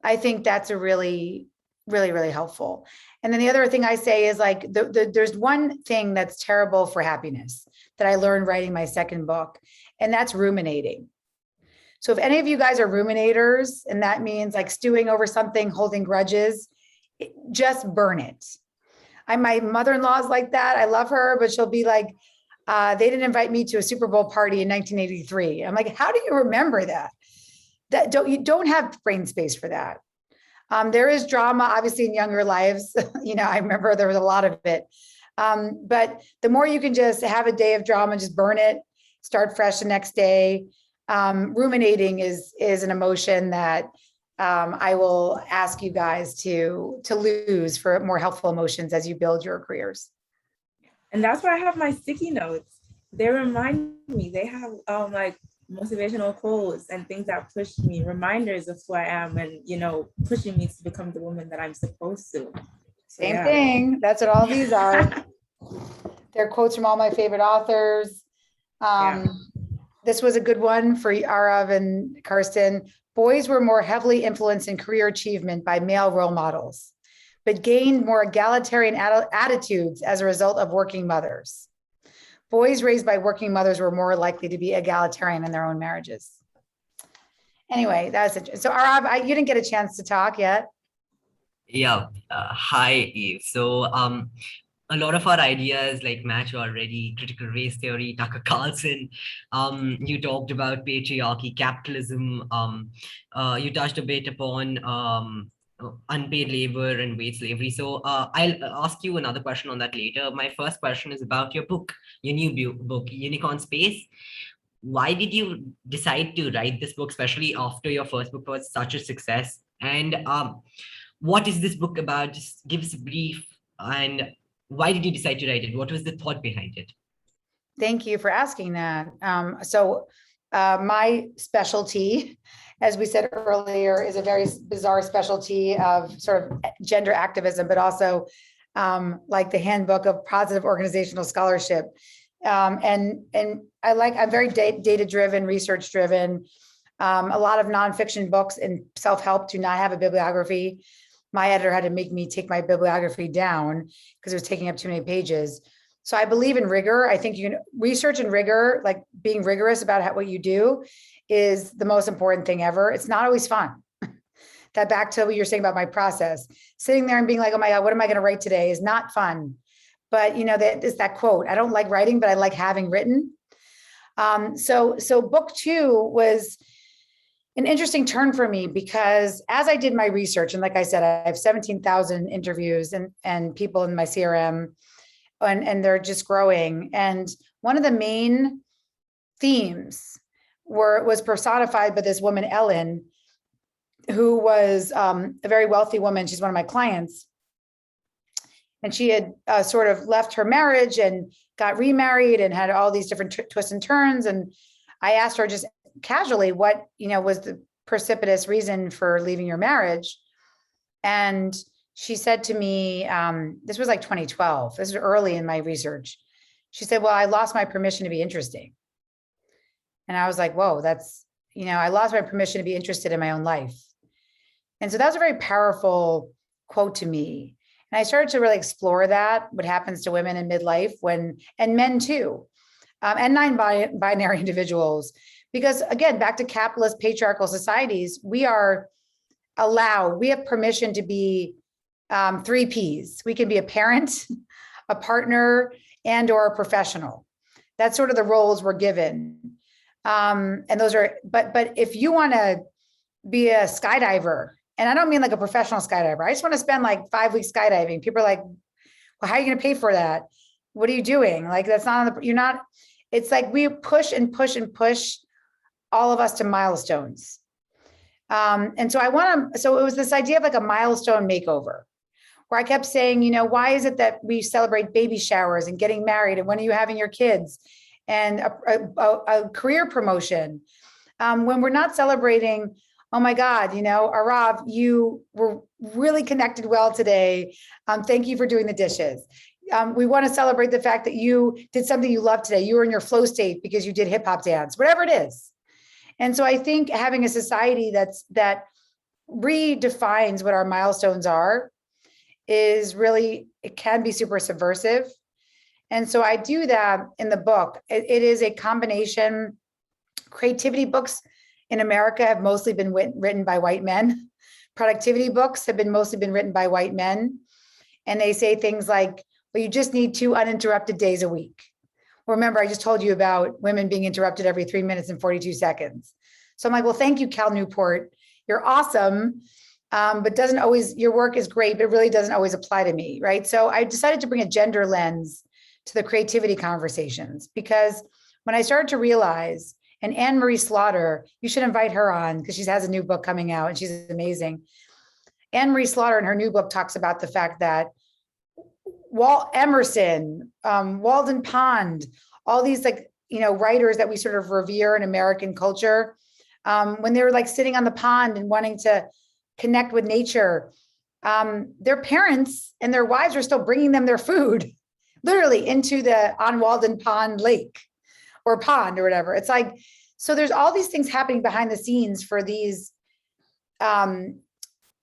I think that's a really, really, really helpful. And then the other thing I say is like, there's one thing that's terrible for happiness that I learned writing my second book, and that's ruminating. So if any of you guys are ruminators, and that means like stewing over something, holding grudges, just burn it. My mother-in-law is like that. I love her, but she'll be like, they didn't invite me to a Super Bowl party in 1983. I'm like, how do you remember that? You don't have brain space for that. There is drama, obviously, in younger lives. You know, I remember there was a lot of it. But the more you can just have a day of drama, just burn it, start fresh the next day. Ruminating is an emotion that I will ask you guys to lose for more helpful emotions as you build your careers. And that's why I have my sticky notes. They remind me, they have like motivational quotes and things that push me, reminders of who I am, and, you know, pushing me to become the woman that I'm supposed to. So, Same thing. That's what all these are. They're quotes from all my favorite authors. This was a good one for Arav and Karsten. Boys were more heavily influenced in career achievement by male role models, but gained more egalitarian attitudes as a result of working mothers. Boys raised by working mothers were more likely to be egalitarian in their own marriages. Anyway, that's it. So Arav, you didn't get a chance to talk yet. Yeah. Hi, Eve. So a lot of our ideas like match already: critical race theory, Tucker Carlson. You talked about patriarchy, capitalism. You touched a bit upon unpaid labor and wage slavery. So I'll ask you another question on that later. My first question is about your book, your new book, Unicorn Space. Why did you decide to write this book, especially after your first book was such a success? And what is this book about? Just give us a brief. And why did you decide to write it? What was the thought behind it? Thank you for asking that. My specialty, as we said earlier, is a very bizarre specialty of sort of gender activism, but also like the handbook of positive organizational scholarship. And I'm very data-driven, research-driven. A lot of nonfiction books and self-help do not have a bibliography. My editor had to make me take my bibliography down because it was taking up too many pages. So I believe in rigor. I think you can research and rigor, like being rigorous about what you do, is the most important thing ever. It's not always fun. That back to what you're saying about my process, sitting there and being like, oh my God, what am I going to write today is not fun. But you know, is that quote, I don't like writing, but I like having written. So book 2 was an interesting turn for me because as I did my research, and like I said, I have 17,000 interviews and people in my CRM, and they're just growing. And one of the main themes was personified by this woman, Ellen, who was a very wealthy woman. She's one of my clients. And she had sort of left her marriage and got remarried and had all these different twists and turns. And I asked her just casually, what, was the precipitous reason for leaving your marriage? And she said to me, this was like 2012. This is early in my research. She said, well, I lost my permission to be interesting. And I was like, whoa, that's, I lost my permission to be interested in my own life. And so that was a very powerful quote to me. And I started to really explore that, what happens to women in midlife and men too, and non-binary individuals. Because again, back to capitalist patriarchal societies, we have permission to be 3 Ps. We can be a parent, a partner, and or a professional. That's sort of the roles we're given. And those are, but if you want to be a skydiver, and I don't mean like a professional skydiver, I just want to spend like 5 weeks skydiving. People are like, well, how are you going to pay for that? What are you doing? Like, that's not, it's like we push and push and push all of us to milestones. And so so it was this idea of like a milestone makeover, where I kept saying, why is it that we celebrate baby showers and getting married, and when are you having your kids, and a career promotion, when we're not celebrating, oh my God, Arav, you were really connected well today. Thank you for doing the dishes. We want to celebrate the fact that you did something you love today. You were in your flow state because you did hip hop dance, whatever it is. And so I think having a society that redefines what our milestones are is really, it can be super subversive. And so I do that in the book. It is a combination. Creativity books in America have mostly been written by white men. Productivity books have mostly been written by white men. And they say things like, well, you just need 2 uninterrupted days a week. Remember, I just told you about women being interrupted every 3 minutes and 42 seconds. So I'm like, well, thank you, Cal Newport. You're awesome. But your work is great, but it really doesn't always apply to me, right? So I decided to bring a gender lens to the creativity conversations, because when I started to realize, and Anne-Marie Slaughter, you should invite her on because she has a new book coming out and she's amazing. Anne-Marie Slaughter in her new book talks about the fact that Walt Emerson, Walden Pond, all these writers that we sort of revere in American culture, when they were like sitting on the pond and wanting to connect with nature, their parents and their wives are still bringing them their food, literally into on Walden Pond Lake or pond or whatever. It's like, so there's all these things happening behind the scenes for these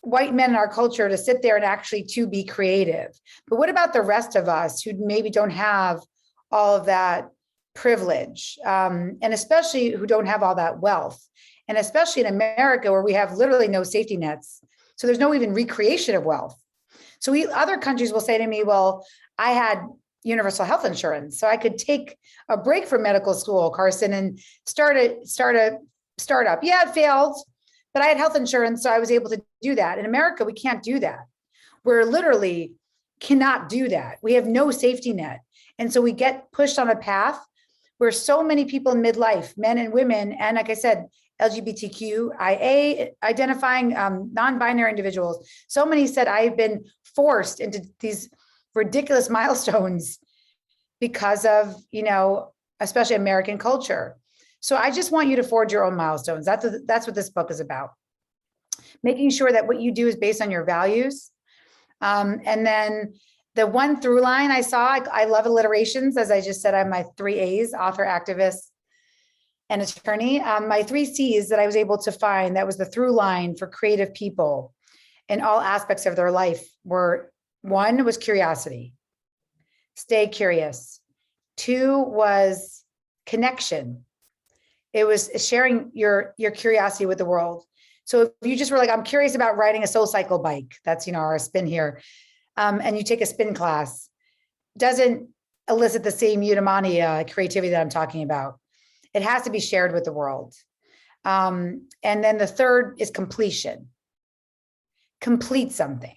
white men in our culture to sit there and actually to be creative. But what about the rest of us who maybe don't have all of that privilege, and especially who don't have all that wealth, and especially in America where we have literally no safety nets. So there's no even recreation of wealth. So other countries will say to me, well, I had universal health insurance, so I could take a break from medical school, Carson, and start a startup. Yeah, it failed, but I had health insurance, so I was able to do that. In America, we can't do that. We're literally cannot do that. We have no safety net. And so we get pushed on a path where so many people in midlife, men and women, and like I said, LGBTQIA identifying non-binary individuals, so many said I've been forced into these ridiculous milestones because of, especially American culture. So I just want you to forge your own milestones. That's what this book is about. Making sure that what you do is based on your values. And then the one through line I saw, I love alliterations. As I just said, I have my 3 A's, author, activist, and attorney. My 3 C's that I was able to find, that was the through line for creative people in all aspects of their life were: 1 was curiosity, stay curious. 2 was connection. It was sharing your curiosity with the world. So if you just were like, I'm curious about riding a SoulCycle bike, that's, our spin here, and you take a spin class, doesn't elicit the same eudaimonia creativity that I'm talking about. It has to be shared with the world. And then the 3rd is completion. Complete something.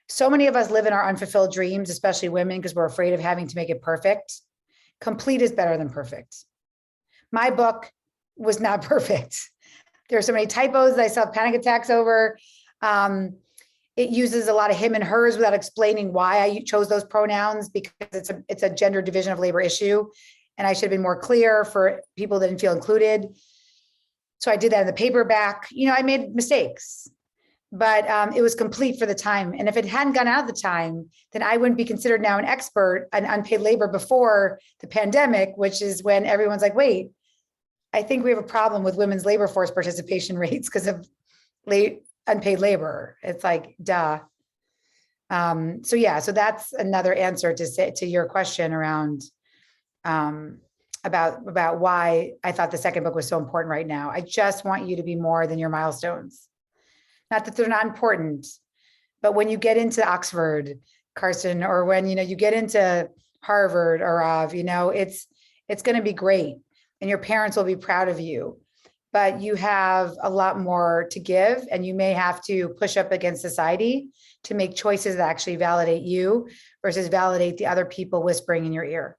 So many of us live in our unfulfilled dreams, especially women, because we're afraid of having to make it perfect. Complete is better than perfect. My book was not perfect. There are so many typos that I still have panic attacks over. It uses a lot of him and hers without explaining why I chose those pronouns, because it's a gender division of labor issue. And I should have been more clear for people that didn't feel included. So I did that in the paperback. I made mistakes, but it was complete for the time. And if it hadn't gone out of the time, then I wouldn't be considered now an expert on unpaid labor before the pandemic, which is when everyone's like, wait, I think we have a problem with women's labor force participation rates because of unpaid labor. It's like, duh. So yeah, so that's another answer to your question around about why I thought the second book was so important right now. I just want you to be more than your milestones. Not that they're not important, but when you get into Oxford, Carson, or when you get into Harvard or it's going to be great, and your parents will be proud of you. But you have a lot more to give, and you may have to push up against society to make choices that actually validate you versus validate the other people whispering in your ear.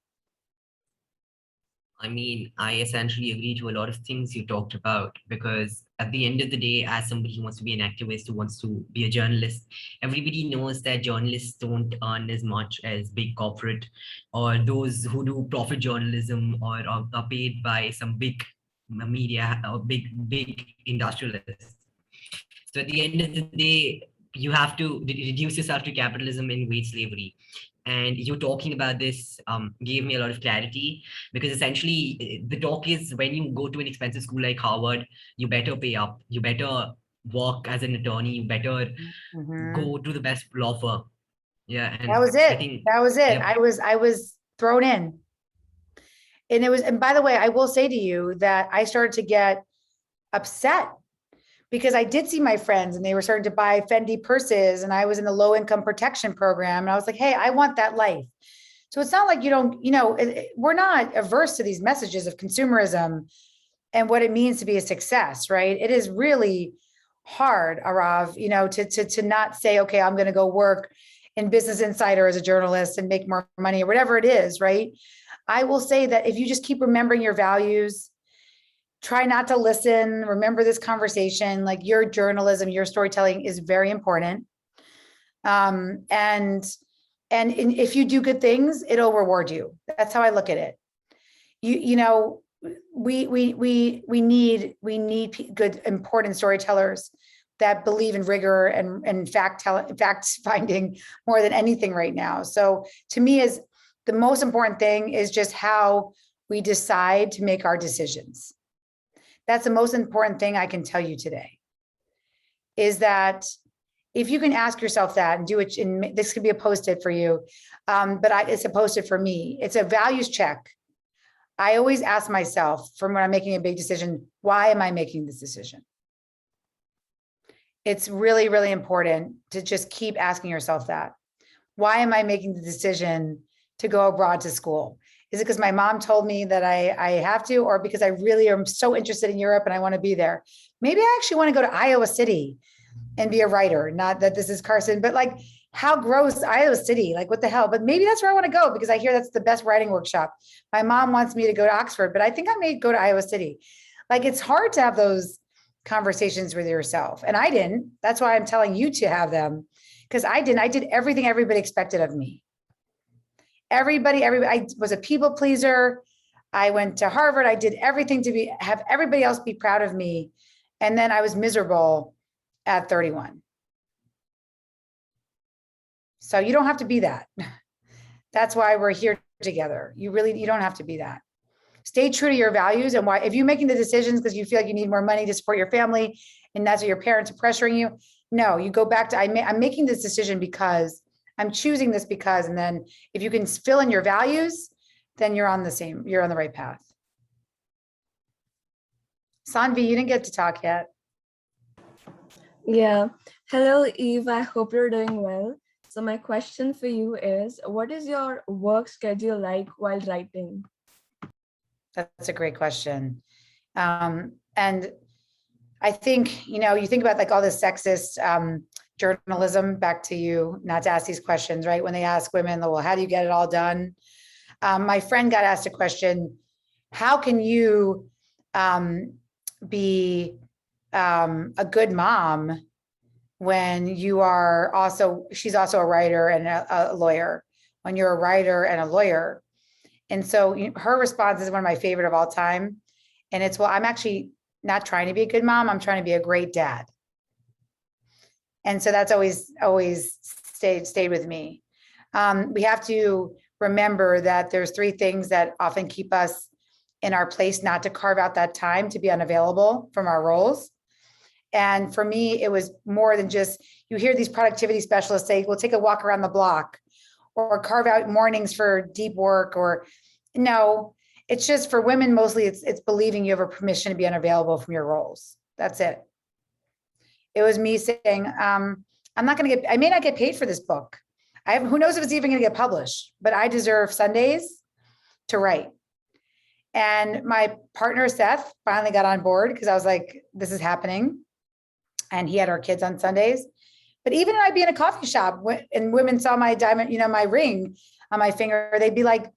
I mean, I essentially agree to a lot of things you talked about, because at the end of the day, as somebody who wants to be an activist, who wants to be a journalist, everybody knows that journalists don't earn as much as big corporate or those who do profit journalism or are paid by some big media or big industrialists. So at the end of the day, you have to reduce yourself to capitalism and wage slavery. And you talking about this gave me a lot of clarity, because essentially the talk is, when you go to an expensive school like Harvard, you better pay up, you better work as an attorney, you better go to the best law firm. Yeah, and That was I it. think That was it. yep. I was thrown in. And by the way, I will say to you that I started to get upset because I did see my friends and they were starting to buy Fendi purses, and I was in the low income protection program. And I was like, hey, I want that life. So it's not like we're not averse to these messages of consumerism and what it means to be a success, right? It is really hard, Arav, to not say, okay, I'm going to go work in Business Insider as a journalist and make more money or whatever it is, right? I will say that if you just keep remembering your values, try not to listen, remember this conversation, like your journalism, your storytelling is very important. And if you do good things, it'll reward you. That's how I look at it. We need good, important storytellers that believe in rigor and fact finding more than anything right now. So to me, is the most important thing is just how we decide to make our decisions. That's the most important thing I can tell you today, is that if you can ask yourself that and do it, and this could be a post-it for you, but it's a post-it for me. It's a values check. I always ask myself, from when I'm making a big decision, why am I making this decision? It's really, really important to just keep asking yourself that. Why am I making the decision to go abroad to school? Is it because my mom told me that I have to, or because I really am so interested in Europe and I want to be there? Maybe I actually want to go to Iowa City and be a writer. Not that this is Carson, but like, how gross, Iowa City, like what the hell? But maybe that's where I want to go, because I hear that's the best writing workshop. My mom wants me to go to Oxford, but I think I may go to Iowa City. Like, it's hard to have those conversations with yourself. And I didn't. That's why I'm telling you to have them, because I didn't. I did everything everybody expected of me. Everybody, I was a people pleaser. I went to Harvard. I did everything to have everybody else be proud of me. And then I was miserable at 31. So you don't have to be that. That's why we're here together. You don't have to be that. Stay true to your values. And why, if you're making the decisions because you feel like you need more money to support your family and that's what your parents are pressuring you, no, you go back to, I'm making this decision because I'm choosing this because, and then if you can fill in your values, then you're on the right path. Sanvi, you didn't get to talk yet. Yeah. Hello, Eve. I hope you're doing well. So my question for you is, what is your work schedule like while writing? That's a great question. And I think, you think about like all this sexist journalism, back to you, not to ask these questions, right? When they ask women, well, how do you get it all done? My friend got asked a question, how can you be a good mom when you are she's also a writer and a lawyer, when you're a writer and a lawyer. And so her response is one of my favorite of all time. And it's, well, I'm actually not trying to be a good mom. I'm trying to be a great dad. And so that's always stayed with me. We have to remember that there's three things that often keep us in our place, not to carve out that time to be unavailable from our roles. And for me, it was more than just, you hear these productivity specialists say, we'll take a walk around the block or carve out mornings for deep work, or no, it's just for women, mostly it's believing you have a permission to be unavailable from your roles. That's it. It was me saying, I'm not going to get, I may not get paid for this book. Who knows if it's even going to get published, but I deserve Sundays to write. And my partner, Seth, finally got on board because I was like, this is happening. And he had our kids on Sundays. But even I'd be in a coffee shop and women saw my diamond, my ring on my finger, they'd be like,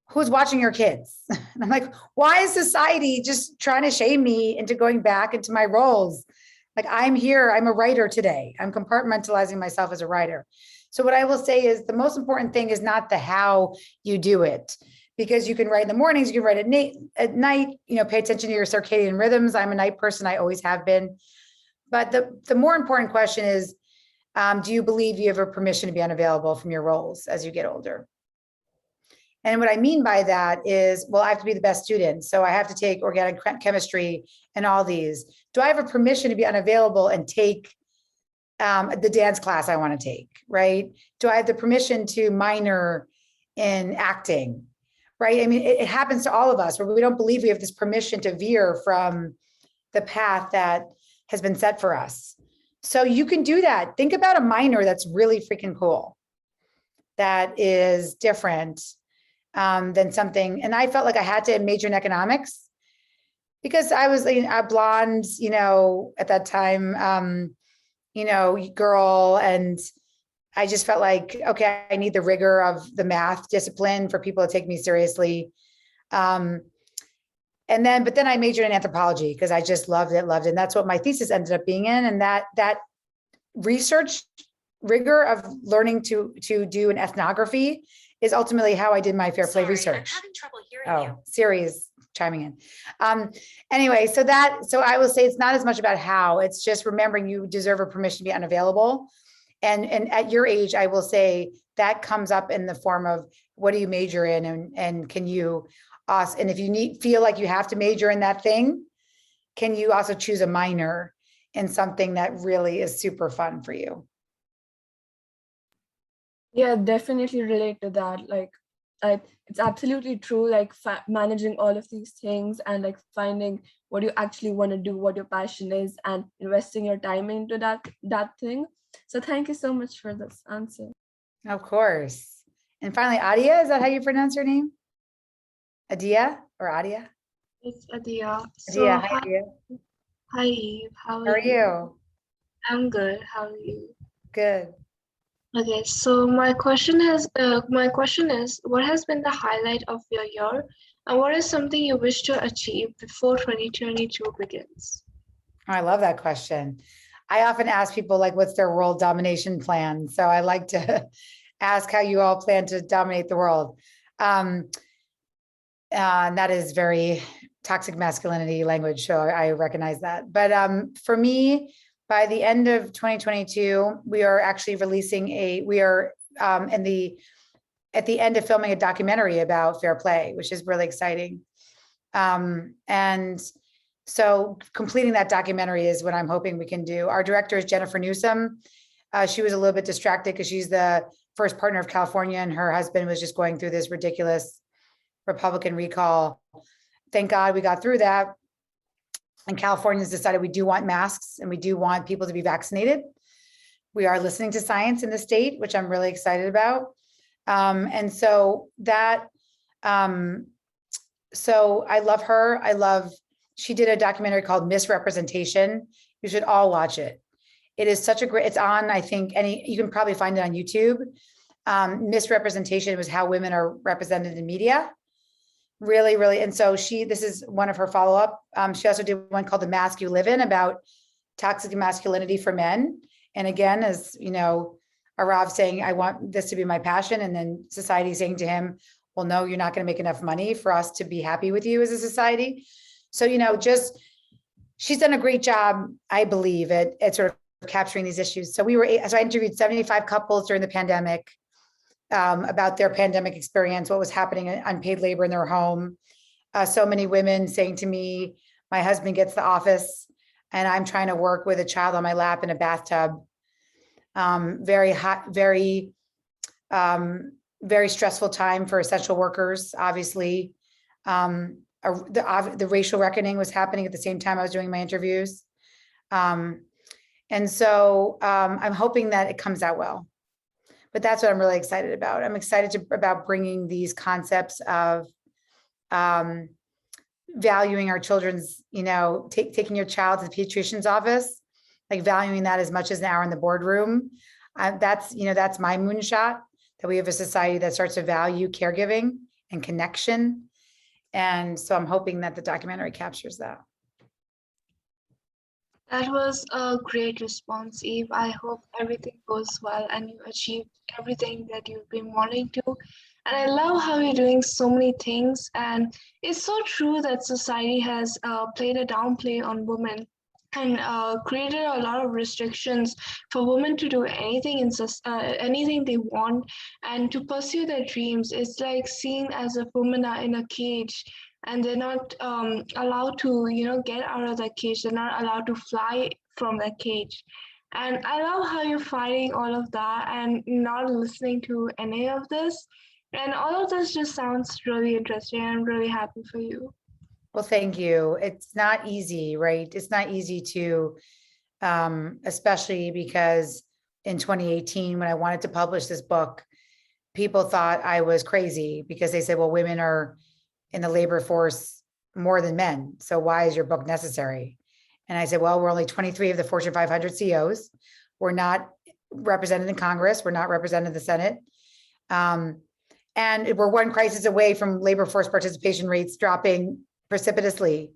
who's watching your kids? And I'm like, why is society just trying to shame me into going back into my roles? Like, I'm here, I'm a writer today. I'm compartmentalizing myself as a writer. So what I will say is the most important thing is not the how you do it, because you can write in the mornings, you can write at night, pay attention to your circadian rhythms. I'm a night person, I always have been. But the more important question is, do you believe you have a permission to be unavailable from your roles as you get older? And what I mean by that is, well, I have to be the best student. So I have to take organic chemistry and all these. Do I have a permission to be unavailable and take the dance class I want to take, right? Do I have the permission to minor in acting, right? I mean, it happens to all of us where we don't believe we have this permission to veer from the path that has been set for us. So you can do that. Think about a minor that's really freaking cool, that is different than something. And I felt like I had to major in economics because I was a blonde, at that time, girl. And I just felt like, okay, I need the rigor of the math discipline for people to take me seriously. But then I majored in anthropology because I just loved it. And that's what my thesis ended up being in. And that research rigor of learning to do an ethnography is ultimately how I did my fair play research. I'm having trouble hearing you. Siri is chiming in. Anyway, so I will say it's not as much about how, it's just remembering you deserve a permission to be unavailable. And at your age, I will say that comes up in the form of what do you major in, and can you and if you feel like you have to major in that thing, can you also choose a minor in something that really is super fun for you? Yeah, definitely relate to that. Like, it's absolutely true. Like managing all of these things and like finding what you actually want to do, what your passion is, and investing your time into that thing. So thank you so much for this answer. Of course. And finally, Adia, is that how you pronounce your name? Adia or Adia? It's Adia. Adia, hi, Adia. Hi, Eve. How How are you? I'm good. How are you? Good. Okay, so my question is, what has been the highlight of your year, and what is something you wish to achieve before 2022 begins? Oh, I love that question. I often ask people like, what's their world domination plan? So I like to ask how you all plan to dominate the world. And that is very toxic masculinity language, so I recognize that. But for me, by the end of 2022, we are actually releasing at the end of filming a documentary about fair play, which is really exciting. And so completing that documentary is what I'm hoping we can do. Our director is Jennifer Newsom. She was a little bit distracted because she's the first partner of California, and her husband was just going through this ridiculous Republican recall. Thank God we got through that. And Californians decided we do want masks and we do want people to be vaccinated. We are listening to science in the state, which I'm really excited about. And so that, so I love her. She did a documentary called Misrepresentation. You should all watch it. It is such a great, it's on, I think, you can probably find it on YouTube. Misrepresentation was how women are represented in media. Really, really. And so this is one of her follow-up. She also did one called The Mask You Live In about toxic masculinity for men. And again, as you know, Arav saying, I want this to be my passion. And then society saying to him, well, no, you're not going to make enough money for us to be happy with you as a society. So, she's done a great job, I believe, at sort of capturing these issues. So I interviewed 75 couples during the pandemic. About their pandemic experience, what was happening in unpaid labor in their home. So many women saying to me, my husband gets the office and I'm trying to work with a child on my lap in a bathtub. Very hot, very stressful time for essential workers, obviously. The racial reckoning was happening at the same time I was doing my interviews. And so I'm hoping that it comes out well. But that's what I'm really excited about. I'm excited about bringing these concepts of valuing our children's, taking your child to the pediatrician's office, like valuing that as much as an hour in the boardroom. That's my moonshot, that we have a society that starts to value caregiving and connection. And so I'm hoping that the documentary captures that. That was a great response, Eve. I hope everything goes well and you achieve everything that you've been wanting to. And I love how you're doing so many things. And it's so true that society has played a downplay on women and created a lot of restrictions for women to do anything anything they want and to pursue their dreams. It's like seen as if women are in a cage and they're not allowed to, get out of that cage. They're not allowed to fly from that cage. And I love how you're fighting all of that and not listening to any of this. And all of this just sounds really interesting. I'm really happy for you. Well, thank you. It's not easy, right? It's not easy to, especially because in 2018, when I wanted to publish this book, people thought I was crazy because they said, well, women are in the labor force more than men. So why is your book necessary? And I said, well, we're only 23 of the Fortune 500 CEOs. We're not represented in Congress. We're not represented in the Senate. And we're one crisis away from labor force participation rates dropping precipitously.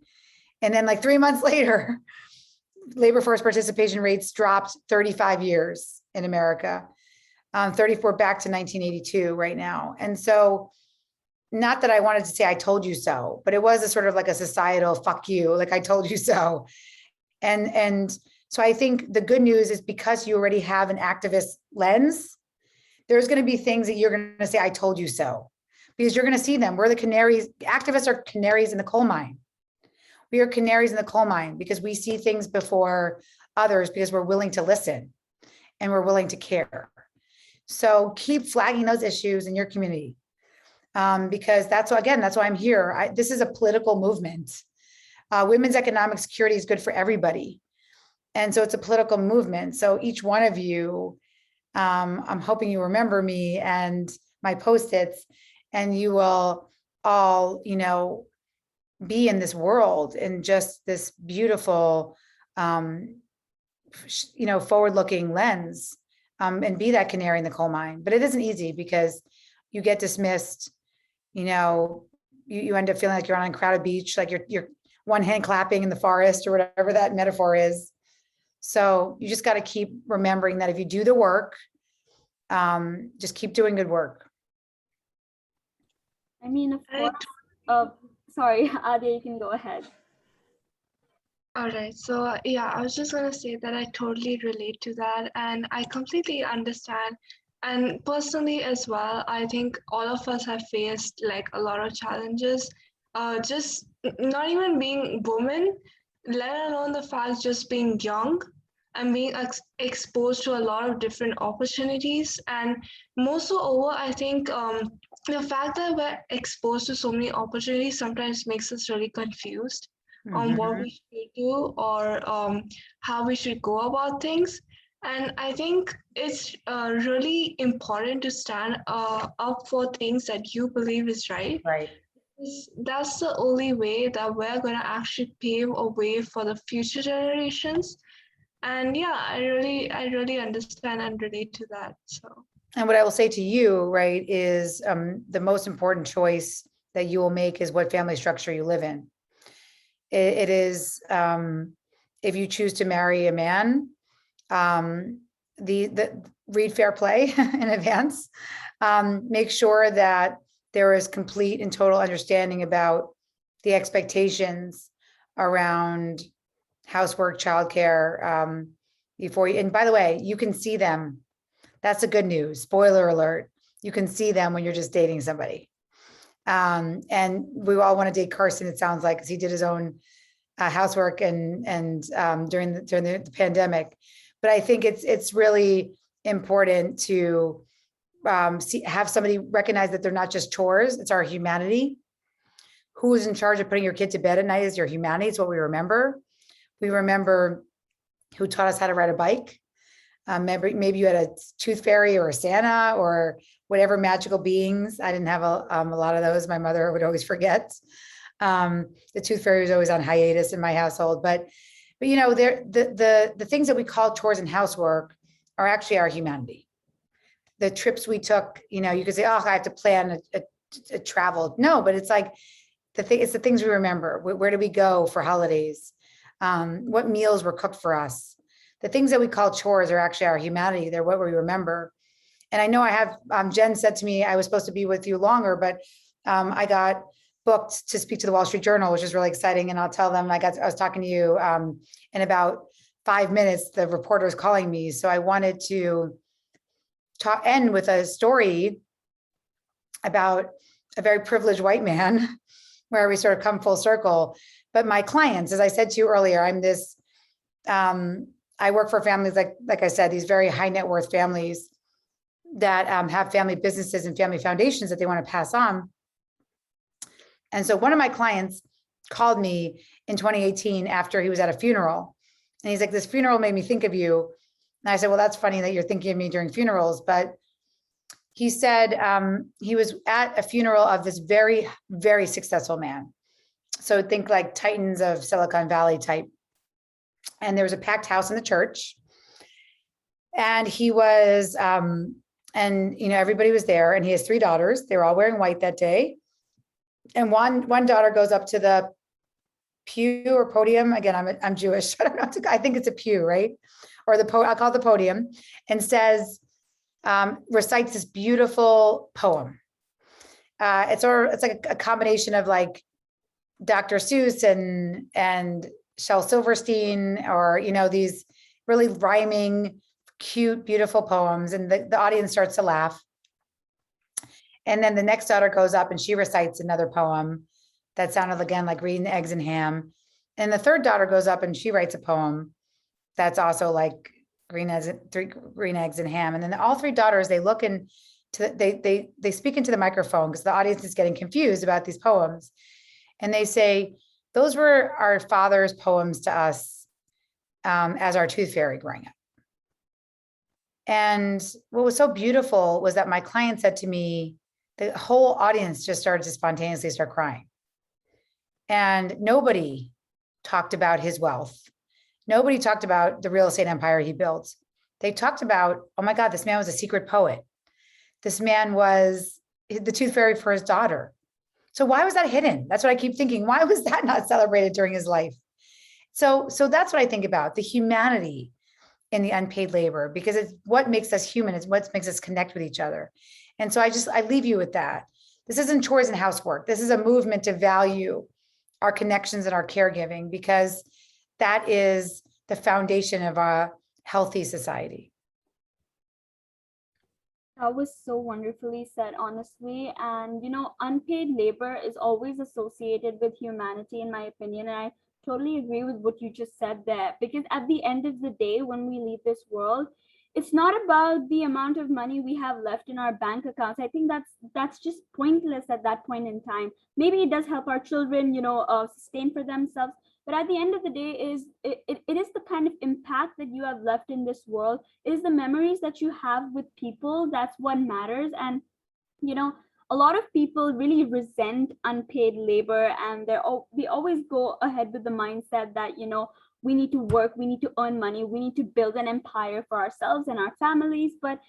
And then like 3 months later, labor force participation rates dropped 35 years in America. 34 back to 1982 right now. And so not that I wanted to say, I told you so, but it was a sort of like a societal fuck you, like I told you so. And so I think the good news is because you already have an activist lens, there's going to be things that you're going to say, I told you so, because you're going to see them. We're the canaries. Activists are canaries in the coal mine. We are canaries in the coal mine because we see things before others because we're willing to listen and we're willing to care. So keep flagging those issues in your community. Because that's why I'm here. This is a political movement. Women's economic security is good for everybody. And so it's a political movement. So each one of you, I'm hoping you remember me and my post-its, and you will all, be in this world in just this beautiful, forward-looking lens, and be that canary in the coal mine. But it isn't easy because you get dismissed. You end up feeling like you're on a crowded beach, like you're one hand clapping in the forest or whatever that metaphor is. So you just got to keep remembering that if you do the work, just keep doing good work. I mean, of course. Sorry, Adia, you can go ahead. All right. So yeah, I was just going to say that I totally relate to that and I completely understand. And personally as well, I think all of us have faced like a lot of challenges, just not even being women, let alone the fact just being young and being exposed to a lot of different opportunities. And moreover, I think the fact that we're exposed to so many opportunities sometimes makes us really confused on what we should do or how we should go about things. And I think it's really important to stand up for things that you believe is right. Right. That's the only way that we're going to actually pave a way for the future generations. And yeah, I really understand and relate to that. So. And what I will say to you, right, is the most important choice that you will make is what family structure you live in. It is, if you choose to marry a man, read fair play in advance, make sure that there is complete and total understanding about the expectations around housework, childcare, before you, and by the way, you can see them. That's the good news. Spoiler alert. You can see them when you're just dating somebody. And we all want to date Carson, it sounds like, because he did his own housework and during the pandemic. But I think it's really important to have somebody recognize that they're not just chores, it's our humanity. Who is in charge of putting your kid to bed at night is your humanity. It's what we remember. We remember who taught us how to ride a bike. Maybe you had a tooth fairy or a Santa or whatever magical beings. I didn't have a lot of those. My mother would always forget. The tooth fairy was always on hiatus in my household. But you know, the things that we call chores and housework are actually our humanity. The trips we took, you know, you could say, oh, I have to plan a travel. No, but it's like it's the things we remember. Where do we go for holidays? What meals were cooked for us? The things that we call chores are actually our humanity. They're what we remember. And I know I have, Jen said to me, I was supposed to be with you longer, but I got booked to speak to the Wall Street Journal, which is really exciting. And I'll tell them I was talking to you in about 5 minutes, the reporter is calling me. So I wanted to end with a story about a very privileged white man where we sort of come full circle. But my clients, as I said to you earlier, I'm this, I work for families, like I said, these very high net worth families that have family businesses and family foundations that they want to pass on. And so one of my clients called me in 2018 after he was at a funeral. And he's like, this funeral made me think of you. And I said, well, that's funny that you're thinking of me during funerals. But he said he was at a funeral of this very, very successful man. So think like Titans of Silicon Valley type. And there was a packed house in the church. And he was, and you know, everybody was there, and he has 3 daughters. They were all wearing white that day. And one daughter goes up to the pew or podium. Again, I'm Jewish. I don't know. I think it's a pew, right? Or I'll call it the podium, and says, recites this beautiful poem. It's like a combination of like Dr. Seuss and Shel Silverstein, or, you know, these really rhyming, cute, beautiful poems. And the audience starts to laugh. And then the next daughter goes up and she recites another poem that sounded again like green eggs and ham. And the third daughter goes up and she writes a poem that's also like green eggs and ham. And then all 3 daughters, they look into they speak into the microphone because the audience is getting confused about these poems. And they say, those were our father's poems to us as our tooth fairy growing up. And what was so beautiful was that my client said to me, the whole audience just started to spontaneously start crying. And nobody talked about his wealth. Nobody talked about the real estate empire he built. They talked about, oh my God, this man was a secret poet. This man was the tooth fairy for his daughter. So why was that hidden? That's what I keep thinking. Why was that not celebrated during his life? So that's what I think about, the humanity in the unpaid labor, because it's what makes us human. It's what makes us connect with each other. And so I leave you with that. This isn't chores and housework. This is a movement to value our connections and our caregiving, because that is the foundation of a healthy society. That was so wonderfully said, honestly. And, you know, unpaid labor is always associated with humanity, in my opinion. And I totally agree with what you just said there, because at the end of the day, when we leave this world, it's not about the amount of money we have left in our bank accounts. I think that's just pointless at that point in time. Maybe it does help our children, you know, sustain for themselves. But at the end of the day, it is the kind of impact that you have left in this world. It is the memories that you have with people. That's what matters. And, you know, a lot of people really resent unpaid labor, and they always go ahead with the mindset that, you know, we need to work, we need to earn money, we need to build an empire for ourselves and our families. But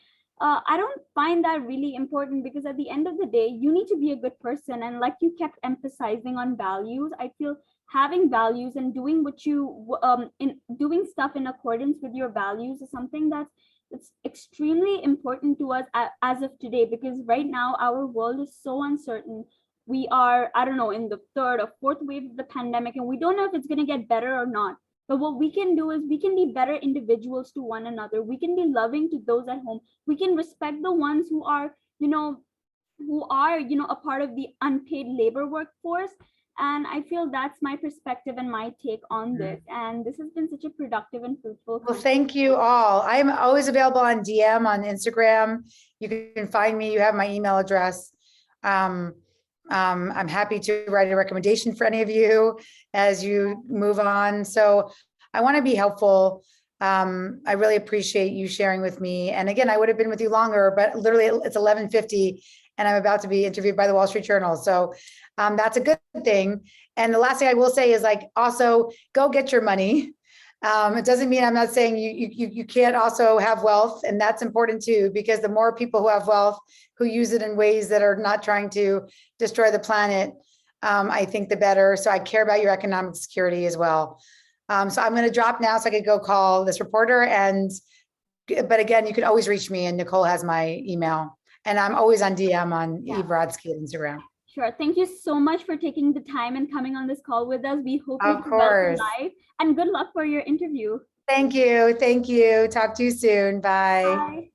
I don't find that really important, because at the end of the day, you need to be a good person. And like you kept emphasizing on values, I feel having values and doing what you doing stuff in accordance with your values is something it's extremely important to us as of today, because right now our world is so uncertain. We are, I don't know, in the 3rd or 4th wave of the pandemic, and we don't know if it's going to get better or not. But what we can do is we can be better individuals to one another. We can be loving to those at home. We can respect the ones who are, you know, a part of the unpaid labor workforce. And I feel that's my perspective and my take on this. And this has been such a productive and fruitful. Well, thank you all. I'm always available on DM on Instagram. You can find me. You have my email address. I'm happy to write a recommendation for any of you as you move on. So I want to be helpful. I really appreciate you sharing with me. And again, I would have been with you longer, but literally it's 11:50 and I'm about to be interviewed by the Wall Street Journal. So that's a good thing. And the last thing I will say is like, also go get your money. It doesn't mean I'm not saying you can't also have wealth, and that's important too, because the more people who have wealth, who use it in ways that are not trying to destroy the planet, I think the better. So I care about your economic security as well. So I'm going to drop now so I could go call this reporter. But again, you can always reach me, and Nicole has my email, and I'm always on DM on Eve Rodsky on Instagram. Sure. Thank you so much for taking the time and coming on this call with us. We hope you Of do well course. tonight, and good luck for your interview. Thank you. Thank you. Talk to you soon. Bye. Bye.